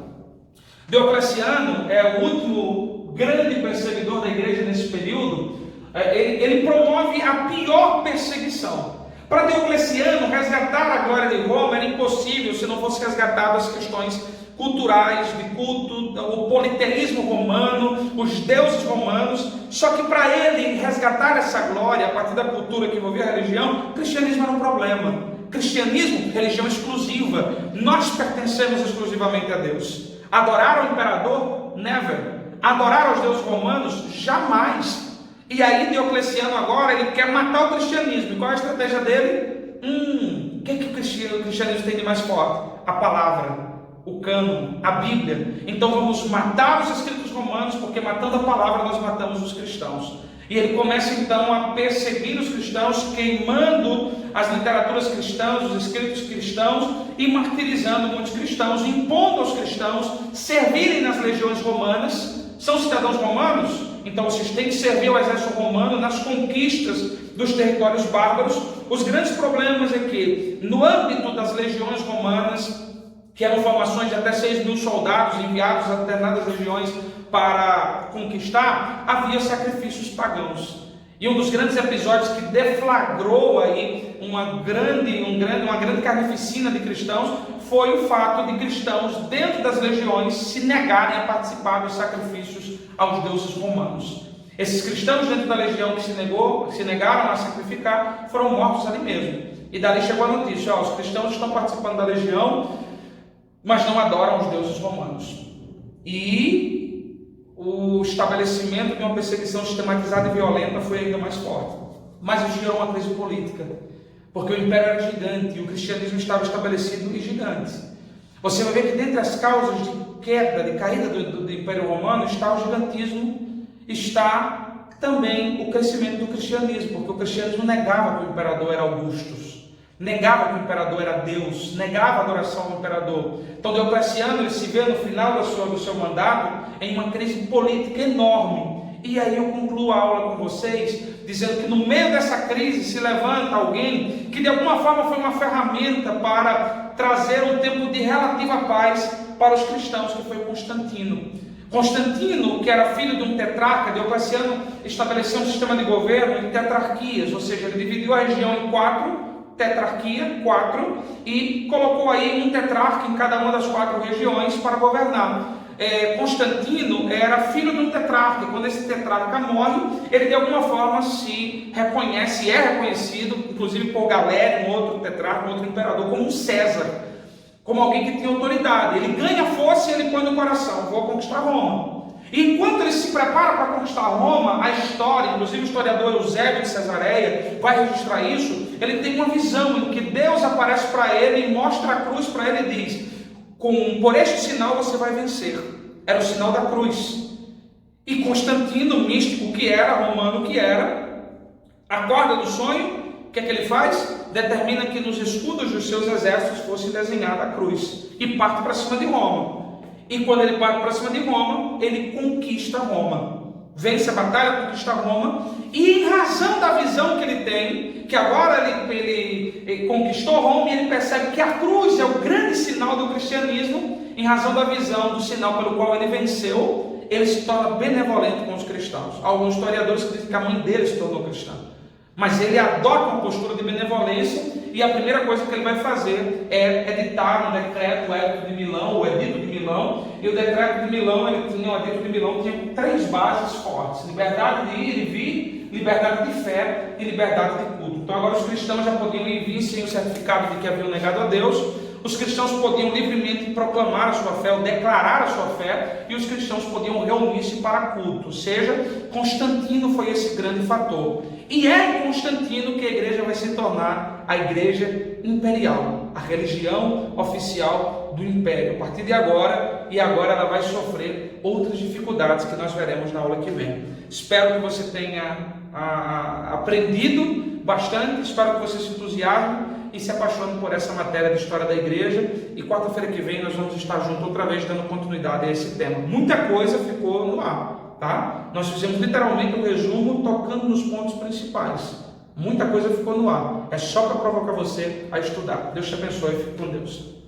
Diocleciano é o último grande perseguidor da igreja nesse período. Ele promove a pior perseguição. Para Diocleciano, resgatar a glória de Roma era impossível se não fosse resgatado as questões culturais, de culto, o politeísmo romano, os deuses romanos. Só que para ele resgatar essa glória a partir da cultura que envolvia a religião, o cristianismo era um problema. Cristianismo, religião exclusiva. Nós pertencemos exclusivamente a Deus. Adorar ao imperador? Never. Adorar aos deuses romanos? Jamais. E aí Diocleciano agora, ele quer matar o cristianismo. E qual é a estratégia dele? O que o cristianismo tem de mais forte? A palavra. O cânon, a Bíblia. Então vamos matar os escritos romanos, porque matando a palavra nós matamos os cristãos. E ele começa então a perseguir os cristãos, queimando as literaturas cristãs, os escritos cristãos e martirizando muitos cristãos, impondo aos cristãos servirem nas legiões romanas. São cidadãos romanos? Então vocês têm que servir ao exército romano nas conquistas dos territórios bárbaros. Os grandes problemas é que no âmbito das legiões romanas, que eram formações de até 6.000 soldados enviados a determinadas regiões para conquistar, havia sacrifícios pagãos. E um dos grandes episódios que deflagrou aí uma grande carnificina de cristãos foi o fato de cristãos dentro das legiões se negarem a participar dos sacrifícios aos deuses romanos. Esses cristãos dentro da legião que se negaram a sacrificar foram mortos ali mesmo. E dali chegou a notícia: os cristãos estão participando da legião, mas não adoram os deuses romanos. E o estabelecimento de uma perseguição sistematizada e violenta foi ainda mais forte. Mas isso gerou uma crise política, porque o império era gigante e o cristianismo estava estabelecido e gigante. Você vai ver que dentre as causas de queda, de caída do império romano, está o gigantismo, está também o crescimento do cristianismo, porque o cristianismo negava que o imperador era Augustus, negava que o imperador era Deus, negava a adoração ao imperador. Então Diocleciano, ele se vê no final do seu mandato em uma crise política enorme. E aí eu concluo a aula com vocês dizendo que no meio dessa crise se levanta alguém que de alguma forma foi uma ferramenta para trazer um tempo de relativa paz para os cristãos, que foi Constantino. Constantino, que era filho de um tetrarca, Diocleciano estabeleceu um sistema de governo em tetrarquias, ou seja, ele dividiu a região em 4 e colocou aí um tetrarca em cada uma das 4 regiões para governar. Constantino era filho de um tetrarca, e quando esse tetrarca morre, ele de alguma forma se reconhece, é reconhecido, inclusive por Galérico, um outro tetrarca, um outro imperador, como um César, como alguém que tinha autoridade. Ele ganha força e ele põe no coração: vou conquistar Roma. E enquanto ele se prepara para conquistar Roma, a história, inclusive o historiador Eusébio de Cesareia vai registrar isso. Ele tem uma visão em que Deus aparece para ele e mostra a cruz para ele e diz: por este sinal você vai vencer. Era o sinal da cruz. E Constantino, místico que era, romano que era, acorda do sonho. O que é que ele faz? Determina que nos escudos dos seus exércitos fosse desenhada a cruz e parte para cima de Roma. E quando ele parte para cima de Roma, ele conquista Roma, vence a batalha, conquista Roma, e em razão da visão que ele tem, que agora ele conquistou Roma, e ele percebe que a cruz é o grande sinal do cristianismo, em razão da visão do sinal pelo qual ele venceu, ele se torna benevolente com os cristãos. Há alguns historiadores que dizem que a mãe dele se tornou cristã, mas ele adota uma postura de benevolência, e a primeira coisa que ele vai fazer é editar um decreto, o Edito de Milão, o Edito de Milão. E o decreto de Milão, o Edito de Milão tinha 3 bases fortes: liberdade de ir e vir, liberdade de fé e liberdade de culto. Então agora os cristãos já podiam ir e vir sem o certificado de que haviam negado a Deus. Os cristãos podiam livremente proclamar a sua fé, ou declarar a sua fé, e os cristãos podiam reunir-se para culto. Ou seja, Constantino foi esse grande fator. E é em Constantino que a igreja vai se tornar a igreja imperial, a religião oficial do império. A partir de agora, e agora ela vai sofrer outras dificuldades que nós veremos na aula que vem. Espero que você tenha aprendido bastante, espero que você se entusiasme e se apaixone por essa matéria de história da igreja. E quarta-feira que vem nós vamos estar juntos outra vez dando continuidade a esse tema. Muita coisa ficou no ar. tá? Nós fizemos literalmente um resumo tocando nos pontos principais. Muita coisa ficou no ar. É só para provocar você a estudar. Deus te abençoe e fique com Deus.